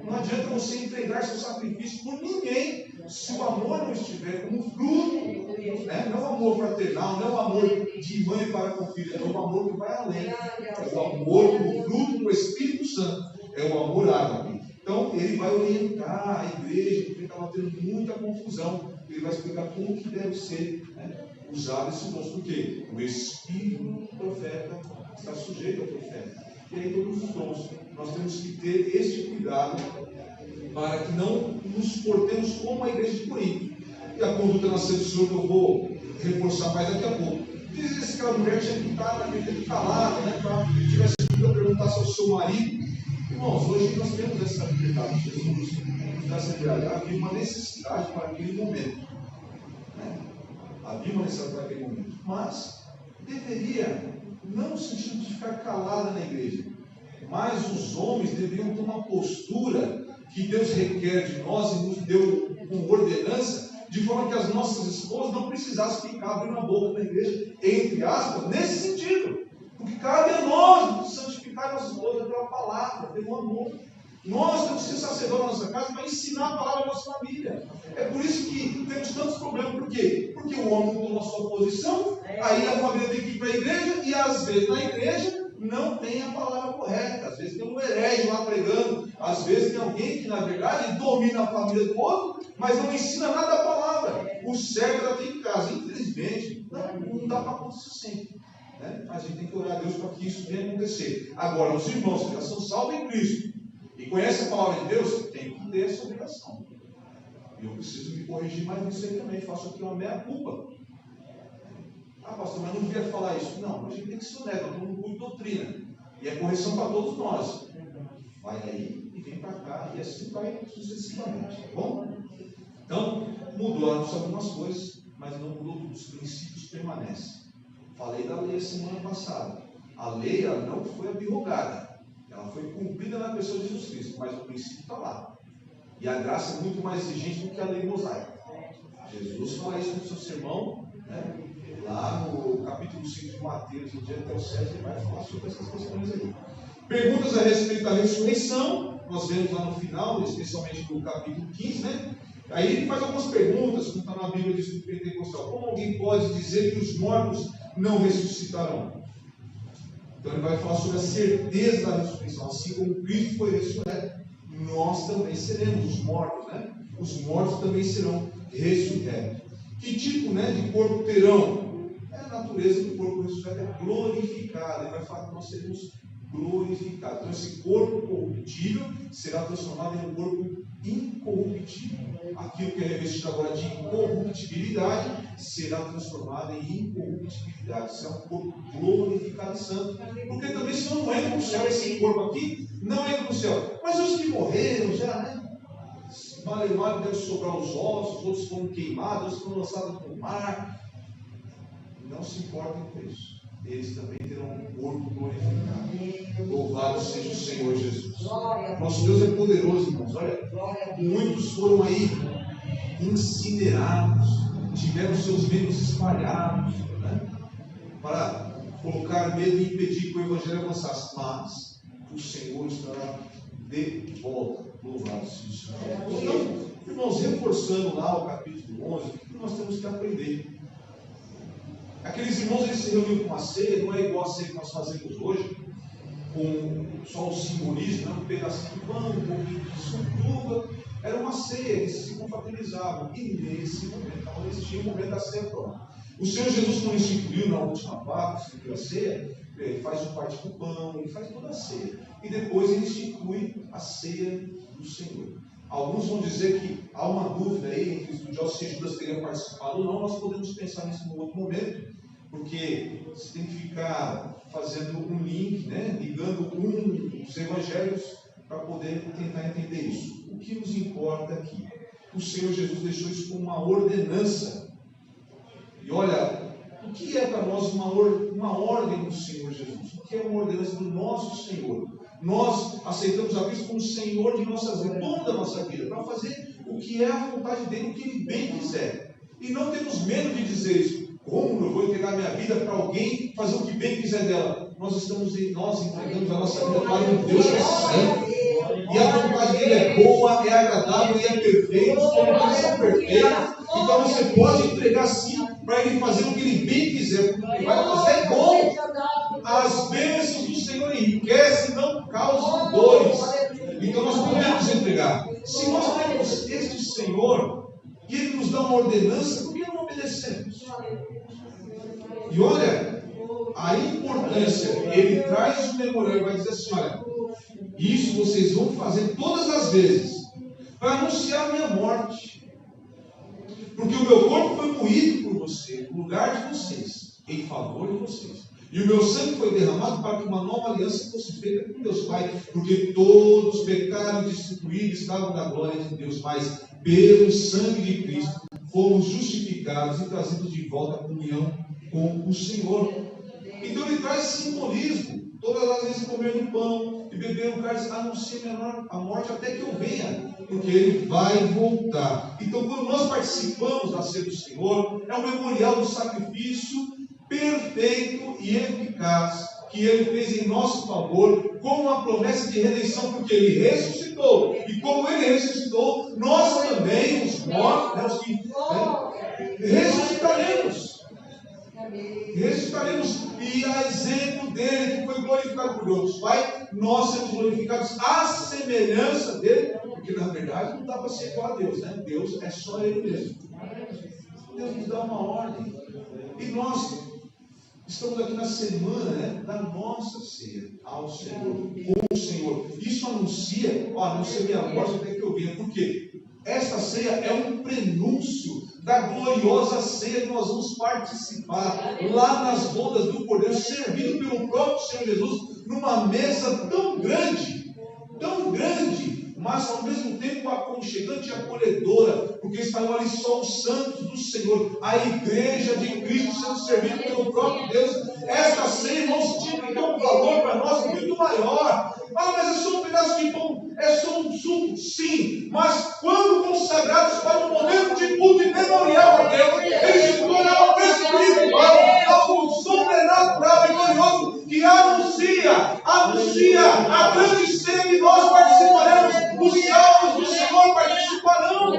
Speaker 3: Não adianta você entregar seu sacrifício por ninguém, se o amor não estiver como fruto, não o amor fraternal, não o amor de mãe para com filho, é o amor que vai além, é o amor como fruto do Espírito Santo, é o amor ágape. Então ele vai orientar a igreja, porque estava tendo muita confusão, ele vai explicar como que deve ser usado esse dom, porque o Espírito do profeta está sujeito ao profeta, e aí todos os dons. Nós temos que ter este cuidado para que não nos portemos como a igreja de Corinto. E a conduta na ceia do Senhor, que eu vou reforçar mais daqui a pouco. Diz que a mulher tinha que estar naquele tempo calada, para que tivesse dúvida, perguntasse ao seu marido. Irmãos, hoje nós temos essa liberdade. Jesus nos dá essa liberdade. Havia uma necessidade para aquele momento. Havia uma necessidade para aquele momento. Mas deveria, não no sentido de ficar calada na igreja, mas os homens deveriam ter uma postura que Deus requer de nós e nos deu com ordenança, de forma que as nossas esposas não precisassem ficar abrindo a boca na igreja, entre aspas, nesse sentido. Porque cabe a nós santificar edificar nossa esposa pela palavra, pelo amor. Nós temos que ser sacerdote na nossa casa para ensinar a palavra à nossa família. É por isso que temos tantos problemas. Por quê? Porque o homem toma a sua posição, aí a família tem que ir para a igreja, e às vezes na igreja não tem a palavra correta. Às vezes tem um herege lá pregando, às vezes tem alguém que na verdade domina a família do outro, mas não ensina nada da palavra. O certo ela tem em casa. Infelizmente, não dá para acontecer sempre. Né? A gente tem que orar a Deus para que isso venha acontecer. Agora, os irmãos que já são salvos em Cristo e conhecem a palavra de Deus, tem que ter essa obrigação. E eu preciso me corrigir mais nisso aí também. Faço aqui uma meia-culpa. Ah, pastor, mas não devia falar isso. Não, a gente tem que ser honesto, nós estamos no culto de doutrina. E é correção para todos nós. Vai aí e vem para cá, e assim vai sucessivamente, tá bom? Então, mudou algumas coisas, mas não mudou tudo. Os princípios permanecem. Falei da lei a semana passada. A lei ela não foi abrogada. Ela foi cumprida na pessoa de Jesus Cristo, mas o princípio está lá. E a graça é muito mais exigente do que a lei mosaica. Jesus fala isso no seu sermão, né? Lá no capítulo 5 de Mateus, no dia até o 7, ele vai falar sobre essas questões aí. Perguntas a respeito da ressurreição, nós vemos lá no final, especialmente no capítulo 15, né? Aí ele faz algumas perguntas, como está na Bíblia do Pentecostal. Como alguém pode dizer que os mortos não ressuscitarão? Então ele vai falar sobre a certeza da ressurreição. Assim como Cristo foi ressurreto, nós também seremos os mortos, né? Os mortos também serão ressurretos. Que tipo, né, de corpo terão? A natureza do corpo ressurreto é glorificada. Ele vai falar que nós seremos glorificados. Então esse corpo corruptível será transformado em um corpo incorruptível. Aquilo que é revestido agora de incorruptibilidade será transformado em incorruptibilidade. Será um corpo glorificado e santo. Porque também senão não entra no céu. Esse corpo aqui não entra no céu. Mas os que morreram já, né? Malemar deve sobrar os ossos, outros foram queimados, outros foram lançados no mar. Não se importem com isso. Eles também terão um corpo glorificado. Louvado seja o Senhor Jesus. Nosso Deus é poderoso, irmãos. Olha, muitos foram aí incinerados, tiveram seus membros espalhados, né? Para colocar medo e impedir que o Evangelho avançasse. Mas o Senhor estará de volta. Louvado seja o Senhor. Então, irmãos, reforçando lá o capítulo 11, o que nós temos que aprender? Aqueles irmãos, eles se reuniam com a ceia, não é igual a ceia que nós fazemos hoje, com só o simbolismo, né? Um pedacinho de pão, um pouquinho de sutuba. Era uma ceia, eles se confraternizavam. E nesse momento, então, eles tinham o momento da ceia pronta. O Senhor Jesus, quando instituiu na última parte, instituiu a ceia, ele faz o parte do pão, ele faz toda a ceia. E depois ele institui a ceia do Senhor. Alguns vão dizer que há uma dúvida aí entre os estudiosos se Judas teria participado ou não. Nós podemos pensar nisso em outro momento, porque você tem que ficar fazendo um link, né, ligando os evangelhos para poder tentar entender isso. O que nos importa aqui? O Senhor Jesus deixou isso como uma ordenança. E olha, o que é para nós uma ordem do Senhor Jesus? O que é uma ordenança do nosso Senhor? Nós aceitamos a Cristo como Senhor de nossas vidas, dono da nossa vida, para fazer o que é a vontade dele, o que ele bem quiser. E não temos medo de dizer isso. Como eu vou entregar minha vida para alguém fazer o que bem quiser dela? Nós entregamos a nossa vida para um Deus que é santo. E a vontade dele é boa, é agradável e é perfeita. Os planos são perfeitos. Então você pode entregar sim para ele fazer o que ele bem quiser. Porque o que vai fazer é bom. As bênçãos do Senhor enriquecem e não causam dores. Então nós podemos entregar. Se nós temos este Senhor e ele nos dá uma ordenança, por que não obedecemos? E olha, a importância, ele traz o memorial e vai dizer assim: olha, isso vocês vão fazer todas as vezes para anunciar a minha morte. Porque o meu corpo foi moído por você, no lugar de vocês, em favor de vocês. E o meu sangue foi derramado para que uma nova aliança fosse feita com Deus Pai, porque todos pecaram e destituídos estavam da glória de Deus, mas pelo sangue de Cristo fomos justificados e trazidos de volta à comunhão com o Senhor. Então ele traz simbolismo. Todas as vezes comer o pão e beber o cálice anuncia a morte até que eu venha, porque ele vai voltar. Então quando nós participamos da ceia do Senhor, é um memorial do sacrifício perfeito e eficaz que Ele fez em nosso favor, com uma promessa de redenção, porque Ele ressuscitou. E como Ele ressuscitou, nós também, os mortos, os que ressuscitaremos. Ressuscitaremos. E a exemplo dele, que foi glorificado por Deus Pai, nós seremos glorificados à semelhança dele, porque na verdade não dá para ser igual a Deus, né? Deus é só Ele mesmo. Deus nos dá uma ordem. E nós estamos aqui na semana, né, da nossa ceia ao Senhor, com o Senhor. Isso anuncia, não sei minha voz até que eu venha. Por quê? Esta ceia é um prenúncio da gloriosa ceia que nós vamos participar lá nas bodas do Cordeiro, servido pelo próprio Senhor Jesus, numa mesa tão grande, mas ao mesmo tempo aconchegante e acolhedora, porque estarão ali só os santos do Senhor, a igreja de Cristo sendo servida pelo próprio Deus. Esta ceia, irmãos, tinha que ter um valor para nós muito maior. Mas é só um pedaço de pão, é só um suco, sim, mas quando consagrados para um momento de culto e memorial a Deus, ele se torna algo espiritual, algo sobrenatural e glorioso, que anuncia a grande ceia que nós participaremos, os salvos do Senhor participarão.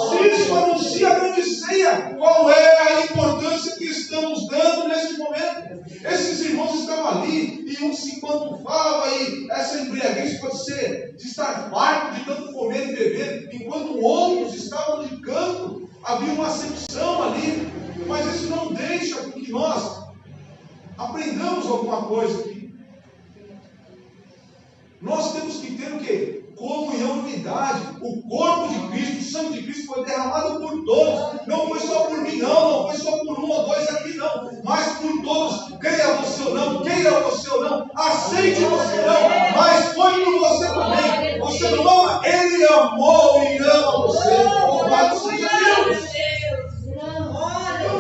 Speaker 3: Se isso anuncia a grande ceia, qual é a importância que estamos dando neste momento? Esses irmãos estavam ali, e um se pantufava, e essa embriaguez pode ser de estar farto, de tanto comer e beber, enquanto outros estavam de canto. Havia uma acepção ali, mas isso não deixa com que nós aprendamos alguma coisa aqui. Nós temos que ter o quê? Comunhão, unidade. O corpo de Cristo, o sangue de Cristo foi derramado por todos. Não foi só por mim, não foi só por um ou dois aqui, não, mas por todos. Creia você ou não, queira você ou não, aceite você ou não, mas foi por você também. Você não ama, Ele amou e ama você. Louvado seja Deus.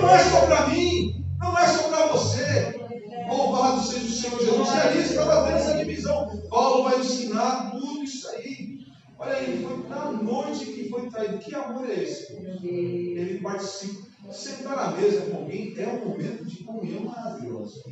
Speaker 3: Não é só para mim, não é só para você. Louvado seja o Senhor Jesus. E ali estava tendo essa divisão. Paulo vai ensinar tudo isso aí. Olha aí, ele foi na noite que foi traído. Que amor é esse? Ele participa. Sentar na mesa com alguém é um momento de comunhão maravilhoso.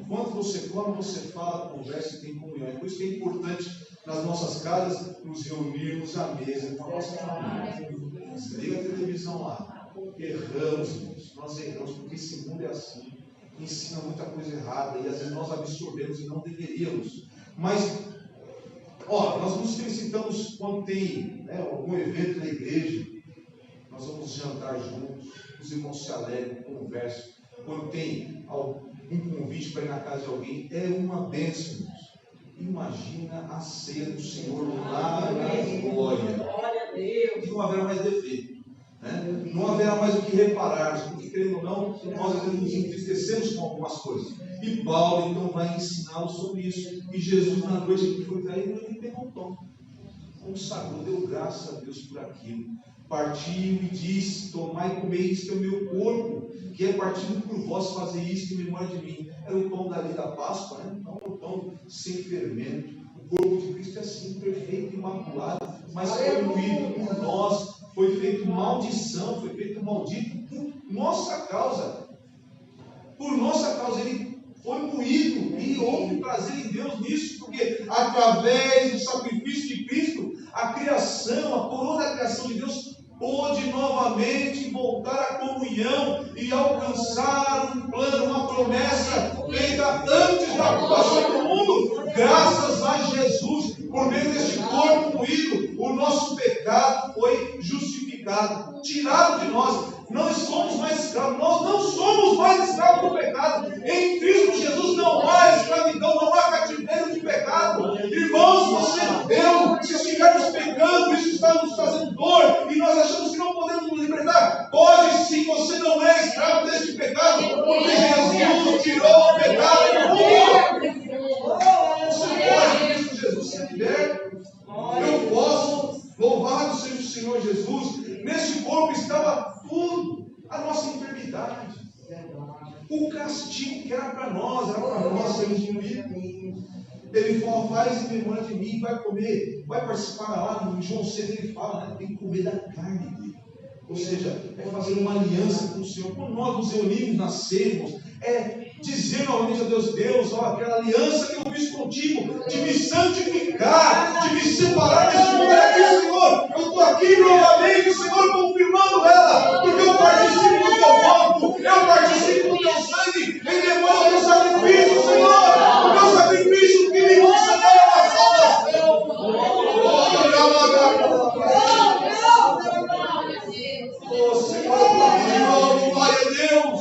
Speaker 3: Enquanto você come, você fala, conversa e tem comunhão. É por isso que é importante nas nossas casas nos reunirmos à mesa com a nossa família. Desliga a televisão lá. Erramos, irmãos. Nós erramos porque esse mundo é assim. Ensina muita coisa errada e às vezes nós absorvemos e não deveríamos. Mas, nós nos felicitamos quando tem algum evento na igreja, nós vamos jantar juntos, os irmãos se alegram, conversam. Quando tem um convite para ir na casa de alguém, é uma bênção, irmãos. Imagina a ceia do Senhor lá na glória. E não haverá mais defeito. Não haverá mais o que repararmos, porque querendo ou não, nós às vezes nos entristecemos com algumas coisas. E Paulo então vai ensiná-los sobre isso. E Jesus, na noite que foi traído, ele pegou o pão, consagrou, deu graças a Deus por aquilo, partiu e disse: tomai e comei, isto é o meu corpo, que é partido por vós, fazer isto em memória de mim. Era o pão dali da Páscoa, não o pão sem fermento. O corpo de Cristo é assim, perfeito, imaculado, mas foi moído por nós. Foi feito maldição, foi feito maldito por nossa causa. Por nossa causa, ele foi moído. E houve prazer em Deus nisso, porque através do sacrifício de Cristo, a criação, a coroa da criação de Deus, pôde novamente voltar à comunhão e alcançar um plano, uma promessa feita antes da fundação do mundo. Graças a Jesus, por meio deste corpo moído, o nosso pecado foi justificado, tirado de nós. Nós somos mais escravos, nós não somos mais escravos do pecado. Em Cristo Jesus não há escravidão, não há cativeiro de pecado. Irmãos, se estivermos pecando, isso está nos fazendo dor, e nós achamos que não podemos nos libertar. Pode sim, você não é escravo deste pecado, porque Jesus tirou o pecado do mundo. Você pode, em Cristo Jesus, ser liberto. Eu posso. Louvado seja o Senhor Jesus. Neste corpo estava tudo, a nossa enfermidade, o castigo que era para nós sermos moídos. Ele fala: faz em memória de mim, vai comer, vai participar lá. No João 6 ele fala, tem que comer da carne dele. Ou seja, é fazer uma aliança com o Senhor. Quando nós nos reunimos, nascemos, é dizer novamente a Deus: Deus, ó, aquela aliança que eu fiz contigo, de me santificar, de me separar desse mundo aqui, Senhor. Eu estou aqui novamente, Senhor, confirmando ela, porque eu participo do teu corpo, eu participo do teu sangue, em memória do teu sacrifício, Senhor, o teu sacrifício que me consagrou a salvação. Oh, Senhor, glória a Deus.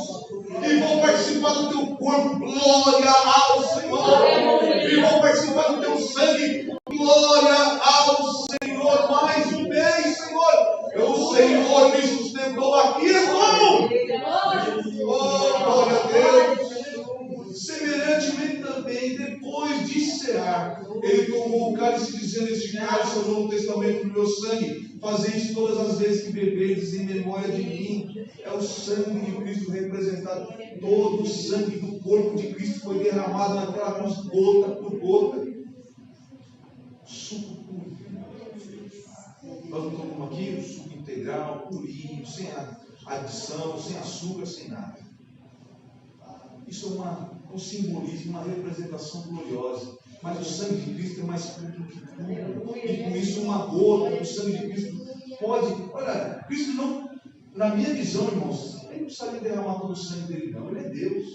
Speaker 3: E vou participar do teu corpo, glória ao Senhor. E vou participar do teu sangue, glória ao Senhor. Mais um mês, Senhor. O Senhor me sustentou aqui, como? Oh, glória a Deus. Semelhantemente também, depois de cear, ele tomou o cálice, dizendo: este cálice é o Novo Testamento do meu sangue. Fazei isso todas as vezes que beberdes em memória de mim. É o sangue de Cristo representado. Todo o sangue do corpo de Cristo foi derramado naquela cruz, gota por gota. Suco puro. Nós não tomamos aqui o suco integral, purinho, sem adição, sem açúcar, sem nada. Isso é um simbolismo, uma representação gloriosa. Mas o sangue de Cristo é mais puro do que tudo. E com isso, uma gota do sangue de Cristo pode. Olha, Cristo não, na minha visão, irmãos, ele não precisaria derramar todo o sangue dele, não. Ele é Deus.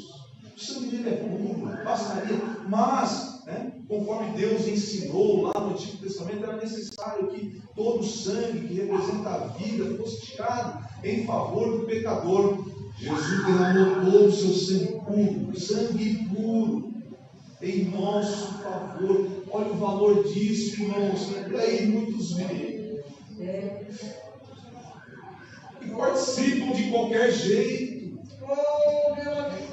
Speaker 3: O sangue dele é puro, bastaria. Mas, conforme Deus ensinou lá no Antigo Testamento, era necessário que todo o sangue que representa a vida fosse tirado em favor do pecador. Jesus derramou todo o seu sangue puro, em nosso favor. Olha o valor disso, irmãos. E aí muitos vêm e participam de qualquer jeito,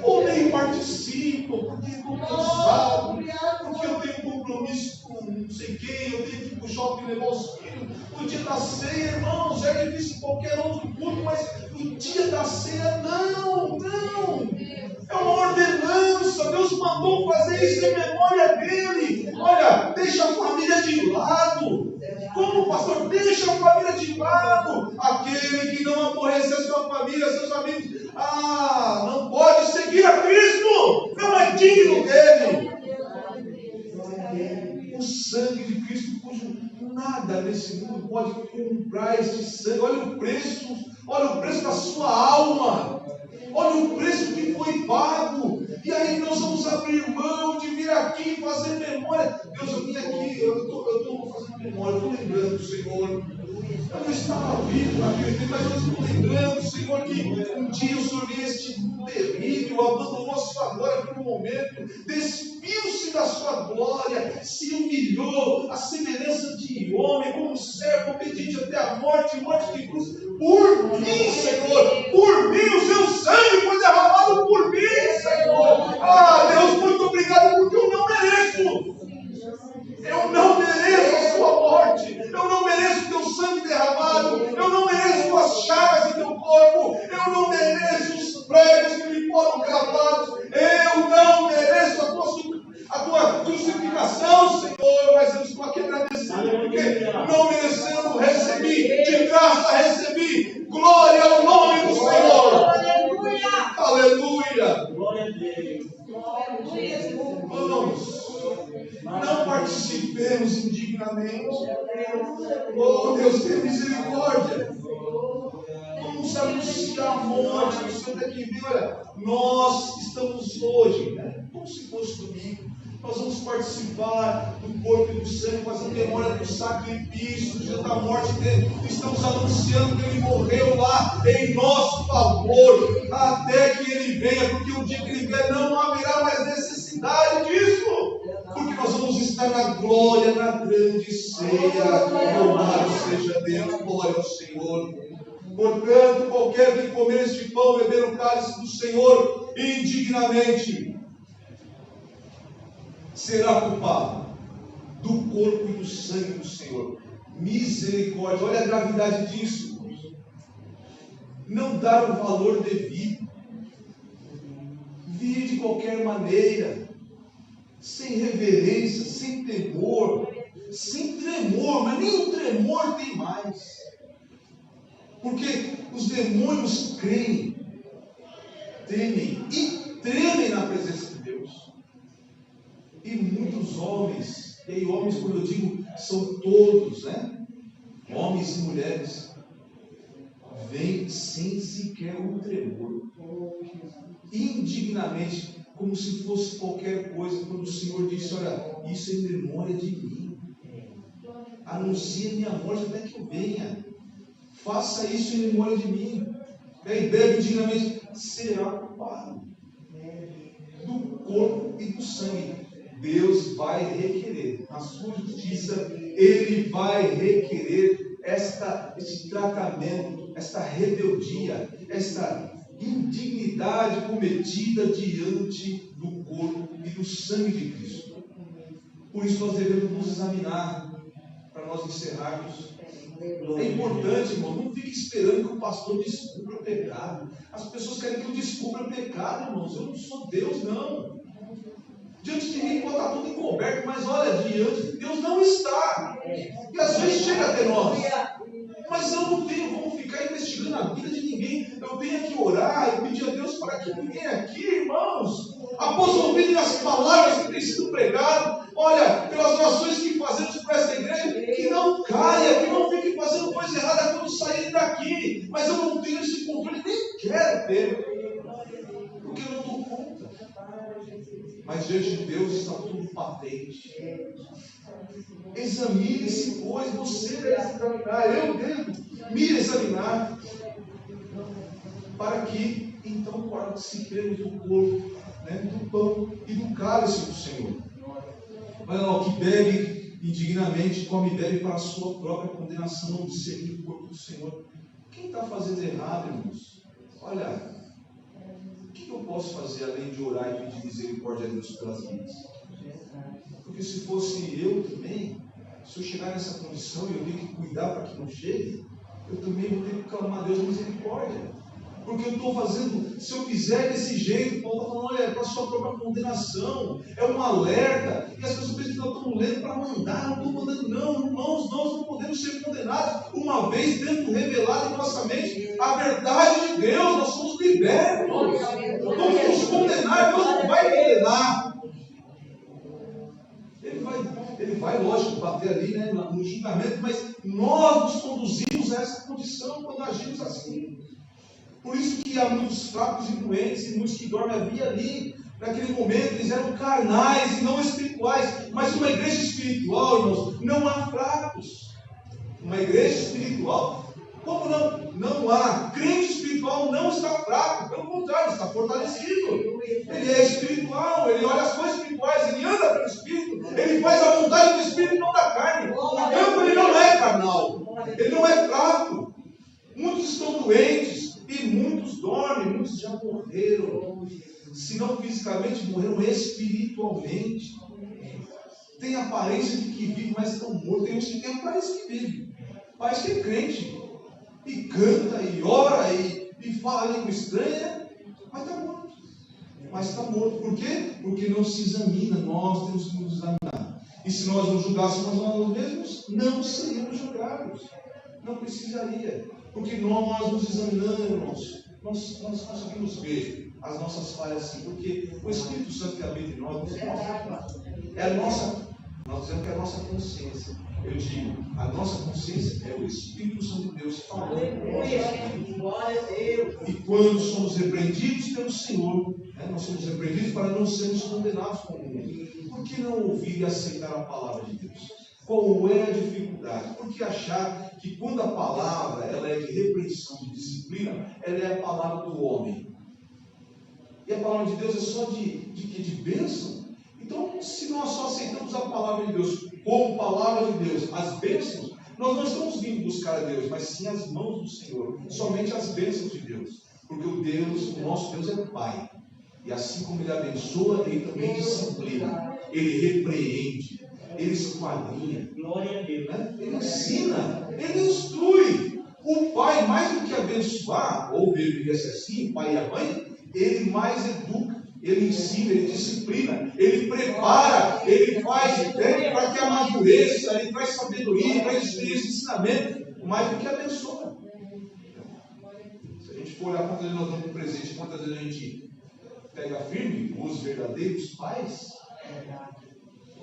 Speaker 3: ou nem participam, porque estou cansado, porque eu tenho compromisso com não sei quem, eu tenho que ir para o shopping levar os filhos. O dia da ceia, irmãos, é difícil qualquer outro culto, mas o dia da ceia, não. É uma ordenança. Deus mandou fazer isso em memória dele. Olha, deixa a família de lado. Como pastor, deixa a família de lado. Aquele que não aborrecer a sua família, seus amigos, não pode seguir a Cristo. Não é digno dele. O sangue de Cristo, cujo nada nesse mundo pode comprar este sangue. Olha o preço da sua alma. Olha o preço que foi pago. E aí nós vamos abrir mão de vir aqui fazer memória. Deus, eu vim aqui, eu estou fazendo memória, eu estou lembrando do Senhor. Eu não estava vivo naquele tempo, mas eu estou lembrando, Senhor, que um dia o Senhor veio este terrível, abandonou a sua glória por um momento, despiu-se da sua glória, se humilhou à semelhança de homem, como servo obediente até a morte de cruz. Por mim, Senhor, por mim, o seu sangue foi derramado por mim, Senhor. Deus, muito obrigado, porque eu não mereço. Eu não mereço a sua morte. Eu não mereço o teu sangue derramado. Eu não mereço as chagas do teu corpo. Eu não mereço os pregos que me foram cravados. Eu não mereço a tua crucificação, Senhor. Mas eu estou aqui agradecendo, porque não merecendo, recebi. De graça recebi. Glória ao nome do Senhor. Aleluia. Aleluia.
Speaker 2: Glória a Deus.
Speaker 3: Vamos. Não participemos indignamente. Oh, Deus, tenha misericórdia. Vamos anunciar a morte do Senhor daqui. Olha, nós estamos hoje, como se fosse domingo. Nós vamos participar do corpo e do sangue, fazendo memória do sacrifício, do dia da morte dele. Estamos anunciando que ele morreu lá em nosso favor, até que ele venha, porque o dia que ele vier não haverá mais necessidade disso, porque nós vamos estar na glória, na grande ceia. Louvado seja Deus, glória ao Senhor. Portanto, qualquer que comer este pão, beber o cálice do Senhor indignamente, será culpado do corpo e do sangue do Senhor. Misericórdia, olha a gravidade disso. Não dar o valor devido, vir de qualquer maneira, sem reverência, sem temor, sem tremor, mas nem o tremor tem mais, porque os demônios creem, temem e tremem na presença de Deus. E muitos homens, e aí homens, quando eu digo, são todos, né? Homens e mulheres, vêm sem sequer um tremor, indignamente, como se fosse qualquer coisa, quando o Senhor disse: olha, isso é em memória de mim, anuncie minha morte até que eu venha, faça isso em memória de mim. E aí bebe indignamente, será culpado do corpo e do sangue. Deus vai requerer, na sua justiça, Ele vai requerer este tratamento, esta rebeldia, esta indignidade cometida diante do corpo e do sangue de Cristo. Por isso nós devemos nos examinar, para nós encerrarmos. É importante, irmão, não fique esperando que o pastor descubra o pecado. As pessoas querem que eu descubra o pecado, irmãos. Eu não sou Deus, não. Diante de mim pode estar tudo encoberto, mas olha, diante de Deus não está. E às vezes chega até nós. Mas eu não tenho como ficar investigando a vida de ninguém. Eu tenho que orar e pedir a Deus para que ninguém aqui, irmãos, após ouvirem as palavras que têm sido pregadas, olha, pelas orações que fazemos para esta igreja, que não caia, que não fique fazendo coisa errada quando saírem daqui. Mas eu não tenho esse controle, nem quero ter, porque eu não dou conta. Mas diante de Deus está tudo patente. Examine-se, pois, você deve examinar, eu devo me examinar, para que então participemos do corpo, né, do pão e do cálice do Senhor. Olha lá, o que bebe indignamente, come e bebe para a sua própria condenação, não discernir o corpo do Senhor. Quem está fazendo errado, irmãos? Olha, o que eu posso fazer além de orar e pedir misericórdia a Deus pelas vidas? Porque se fosse eu também, se eu chegar nessa condição e eu tenho que cuidar para que não chegue, eu também vou ter que clamar a Deus misericórdia. Porque eu estou fazendo, se eu fizer desse jeito, Paulo está falando, olha, é para a sua própria condenação, é um alerta, e as pessoas pensam que nós estamos lendo para mandar, não estou mandando, não, irmãos, nós não podemos ser condenados, uma vez tendo revelado em nossa mente a verdade de Deus, nós somos libertos, vamos nos condenar, Deus não vai condenar. Ele vai, lógico, bater ali, né, no julgamento, mas nós nos conduzimos a essa condição quando agimos assim. Por isso que há muitos fracos e doentes e muitos que dormem. Havia ali, naquele momento, eles eram carnais e não espirituais. Mas uma igreja espiritual, irmãos, não há fracos. Uma igreja espiritual, como não? Não há. Crente espiritual não está fraco, pelo contrário, está fortalecido. Ele é espiritual, ele olha as coisas espirituais, ele anda pelo Espírito, ele faz a vontade do Espírito e não da carne. Então ele não é carnal, ele não é fraco. Muitos estão doentes e muitos dormem, muitos já morreram. Se não fisicamente, morreram espiritualmente. Tem aparência de que vive, mas estão mortos. Tem uns que têm aparência que vive. Parece que é crente. E canta, e ora, e fala língua estranha, mas está morto. Mas está morto. Por quê? Porque não se examina. Nós temos que nos examinar. E se nós nos julgássemos nós mesmos, não seríamos julgados. Não precisaria. Porque nós nos examinamos, irmãos. Nós conseguimos ver as nossas falhas assim. Porque o Espírito Santo que habita em nós nos mostra. É a nossa, nós dizemos que é a nossa consciência. Eu digo, a nossa consciência é o Espírito Santo de Deus falando. E quando somos repreendidos pelo Senhor, nós somos repreendidos para não sermos condenados como o mundo. Por que não ouvir e aceitar a palavra de Deus? Qual é a dificuldade? Por que achar que quando a palavra ela é de repreensão, de disciplina, ela é a palavra do homem? E a palavra de Deus é só de bênção? Então, se nós só aceitamos a palavra de Deus como palavra de Deus, as bênçãos, nós não estamos vindo buscar a Deus, mas sim as mãos do Senhor, somente as bênçãos de Deus. Porque o nosso Deus é Pai. E assim como Ele abençoa, Ele também disciplina, Ele repreende, Ele esquadrinha, glória a Deus, né? Ele ensina, Ele instrui. O Pai, mais do que abençoar, ou deveria ser assim, o Pai e a Mãe, Ele mais educa. Ele ensina, ele disciplina, ele prepara, ele faz para que amadureça, ele traz sabedoria, ele traz experiência, ensinamento, mais do que abençoa. Se a gente for olhar quantas vezes nós damos um presente, quantas vezes a gente pega firme, os verdadeiros pais,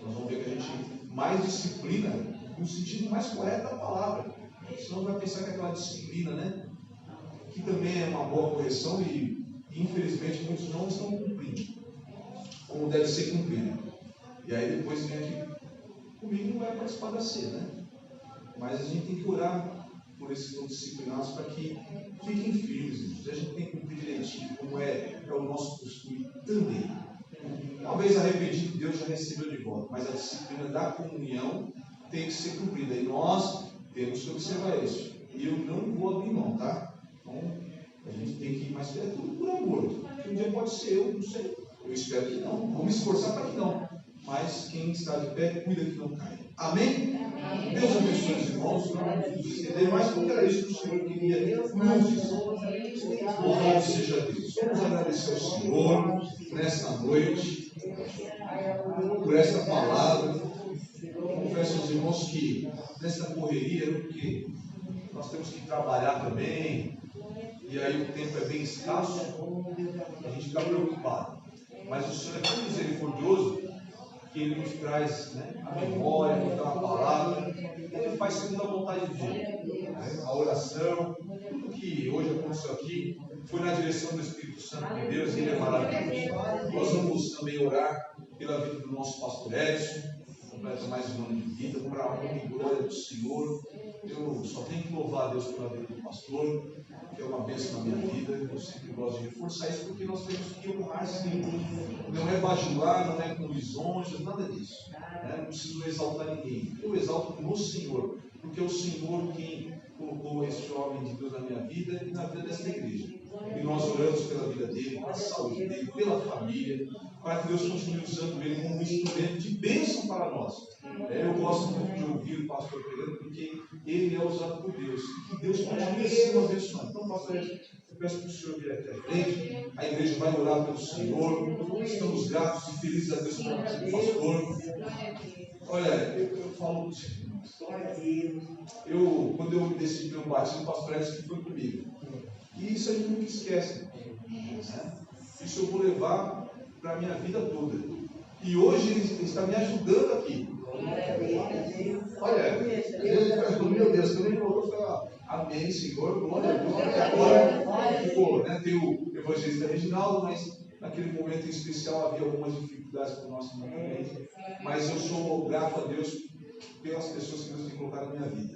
Speaker 3: nós vamos ver que a gente mais disciplina no sentido mais correto da palavra. Senão vai pensar que aquela disciplina, né? Que também é uma boa correção e infelizmente muitos não estão cumprindo como deve ser cumprido. E aí depois vem aqui, comigo não vai participar da ceia, né? Mas a gente tem que orar por esses não disciplinados para que fiquem firmes. A gente tem que cumprir direitinho, como é o nosso costume também. Talvez arrependido Deus já recebeu de volta, mas a disciplina da comunhão tem que ser cumprida. E nós temos que observar isso. E eu não vou abrir mão, tá? Então, a gente tem que ir mais perto, tudo por amor. Porque um dia pode ser eu, não sei. Eu espero que não. Vou me esforçar para que não. Mas quem está de pé, cuida que não caia. Amém? Amém. Deus abençoe os irmãos. Não vamos estender mais, porque era isso que o Senhor queria nos dizer. Louvado seja Deus. Vamos agradecer ao Senhor nesta noite, por esta palavra. Confesso aos irmãos que nesta correria, porque nós temos que trabalhar também, e aí o tempo é bem escasso, a gente fica preocupado. Mas o Senhor é tão misericordioso que Ele nos traz, né, a memória, nos dá uma palavra, Ele faz segundo a vontade dele. A oração, tudo que hoje aconteceu aqui, foi na direção do Espírito Santo de Deus, e Ele é maravilhoso. Nós vamos também orar pela vida do nosso pastor Edson, completa mais um ano de vida, para a honra e glória do Senhor. Eu só tenho que louvar a Deus pela vida do pastor, que é uma bênção na minha vida. Eu sempre gosto de reforçar isso, porque nós temos que honrar sempre. Não é bajular, não é com lisonjas, nada disso. Não preciso exaltar ninguém. Eu exalto no Senhor, porque é o Senhor quem colocou esse homem de Deus na minha vida e na vida desta igreja. E nós oramos pela vida dele, pela saúde dele, pela família, para que Deus continue usando ele como um instrumento de bênção para nós. Eu gosto muito de ouvir o pastor pregando, porque ele é usado por Deus. E que Deus continue assim o abençoando. Então, pastor, eu peço para o senhor vir aqui à frente. A igreja vai orar pelo Senhor. Estamos gratos e felizes a Deus pelo pastor. Olha, eu falo, quando eu decidi pelo batismo, o pastor Edson que foi comigo. E isso a gente nunca esquece. Isso eu vou levar para a minha vida toda. E hoje ele está me ajudando aqui. Olha, meu Deus, quando ele falou, eu falei, amém, Senhor, glória a Deus. E agora, tem o evangelista Reginaldo, mas naquele momento em especial havia algumas dificuldades para o nosso momento. Mas eu sou grato a Deus pelas pessoas que Deus tem colocado na minha vida.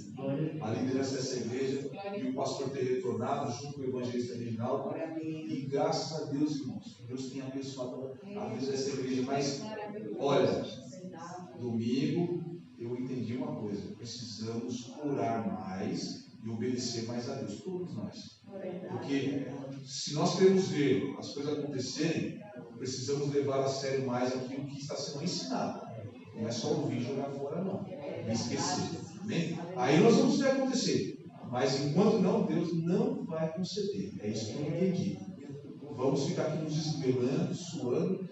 Speaker 3: A liderança dessa igreja e o pastor ter retornado junto com o evangelista Reginaldo. E graças a Deus, irmãos, Deus tem abençoado a vida dessa igreja. Mas, olha, domingo eu entendi uma coisa: precisamos orar mais e obedecer mais a Deus, todos nós. Porque se nós queremos ver as coisas acontecerem, precisamos levar a sério mais aquilo que está sendo ensinado. Não é só ouvir e jogar fora, não. E esquecer. Amém? Aí nós vamos ver acontecer. Mas enquanto não, Deus não vai conceder. É isso que eu entendi. Vamos ficar aqui nos esbelando, suando.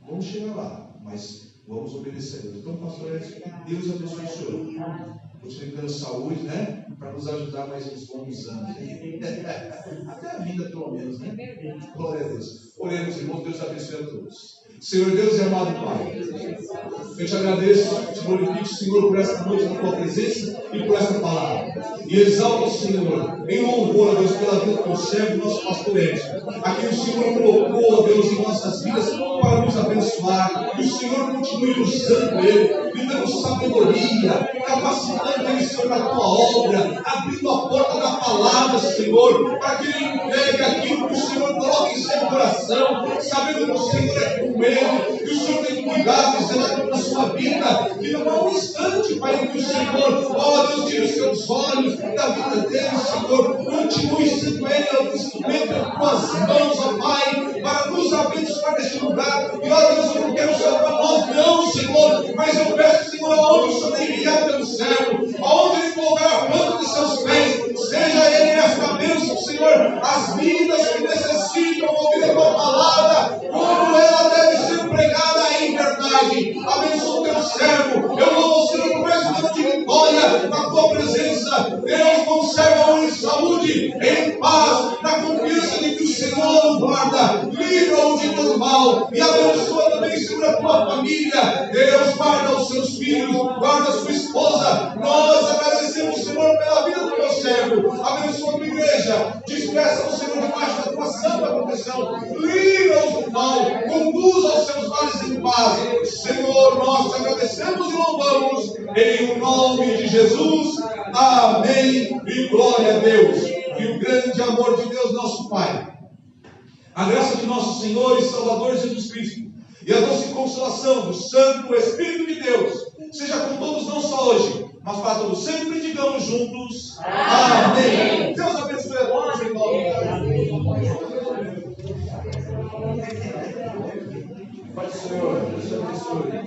Speaker 3: Vamos chegar lá. Mas vamos obedecer a Deus. Então, pastor, que Deus abençoe o senhor. Continue dando saúde, né? Para nos ajudar mais uns bons anos. Até a vida, pelo menos, né? Glória a Deus. Oremos, irmãos. Deus abençoe a todos. Senhor Deus e amado Pai, eu te agradeço, te glorifico, Senhor, por esta noite na tua presença e por esta palavra. E exalto, Senhor, em louvor, a Deus, pela vida do teu servo, nosso pastor Edson. Aqui o Senhor colocou, Deus, em nossas vidas para nos abençoar. E o Senhor continue usando ele, lhe dando sabedoria, capacitando ele, Senhor, na tua obra, abrindo a porta da palavra, Senhor, para que ele entregue aquilo que o Senhor coloca em seu coração, sabendo que o Senhor é com ele, que o Senhor tem cuidado e zelado na sua vida, que não há um instante, Pai, que o Senhor, ó Deus, tire os seus olhos da vida dele, Senhor, continue sendo ele o instrumento em tuas mãos, ó Pai, para nos abençoar neste lugar. E ó Deus, eu não quero ser para nós, não, Senhor, mas eu peço, Senhor, aonde o Senhor tem enviado pelo céu, aonde ele colocar a planta de seus pés, seja ele nesta bênção, Senhor, as vidas que necessitam ouvir a tua palavra, como ela deve ser pregada em verdade. Abençoa o teu servo. Eu louvo o Senhor por mais um ano de vitória na tua presença. Deus, conserva-o em saúde, em paz, na confiança de que o Senhor o guarda. Livra-o mal. E abençoa também, Senhor, a tua família. Deus, guarda os seus filhos, guarda a sua esposa. Nós agradecemos, Senhor, pela vida do teu servo. Abençoa a tua igreja. Despeça-nos, Senhor, debaixo da tua santa proteção. Livra-os do mal. Conduza aos seus lares em paz. Senhor, nós te agradecemos e louvamos em o nome de Jesus. Amém e glória a Deus. E o grande amor de Deus, nosso Pai, a graça de nosso Senhor e Salvador Jesus Cristo e a doce consolação do Santo Espírito de Deus seja com todos, não só hoje, mas para todos sempre. Digamos juntos: amém. Deus abençoe a todos em nome de Jesus. Pai do Senhor, Deus abençoe.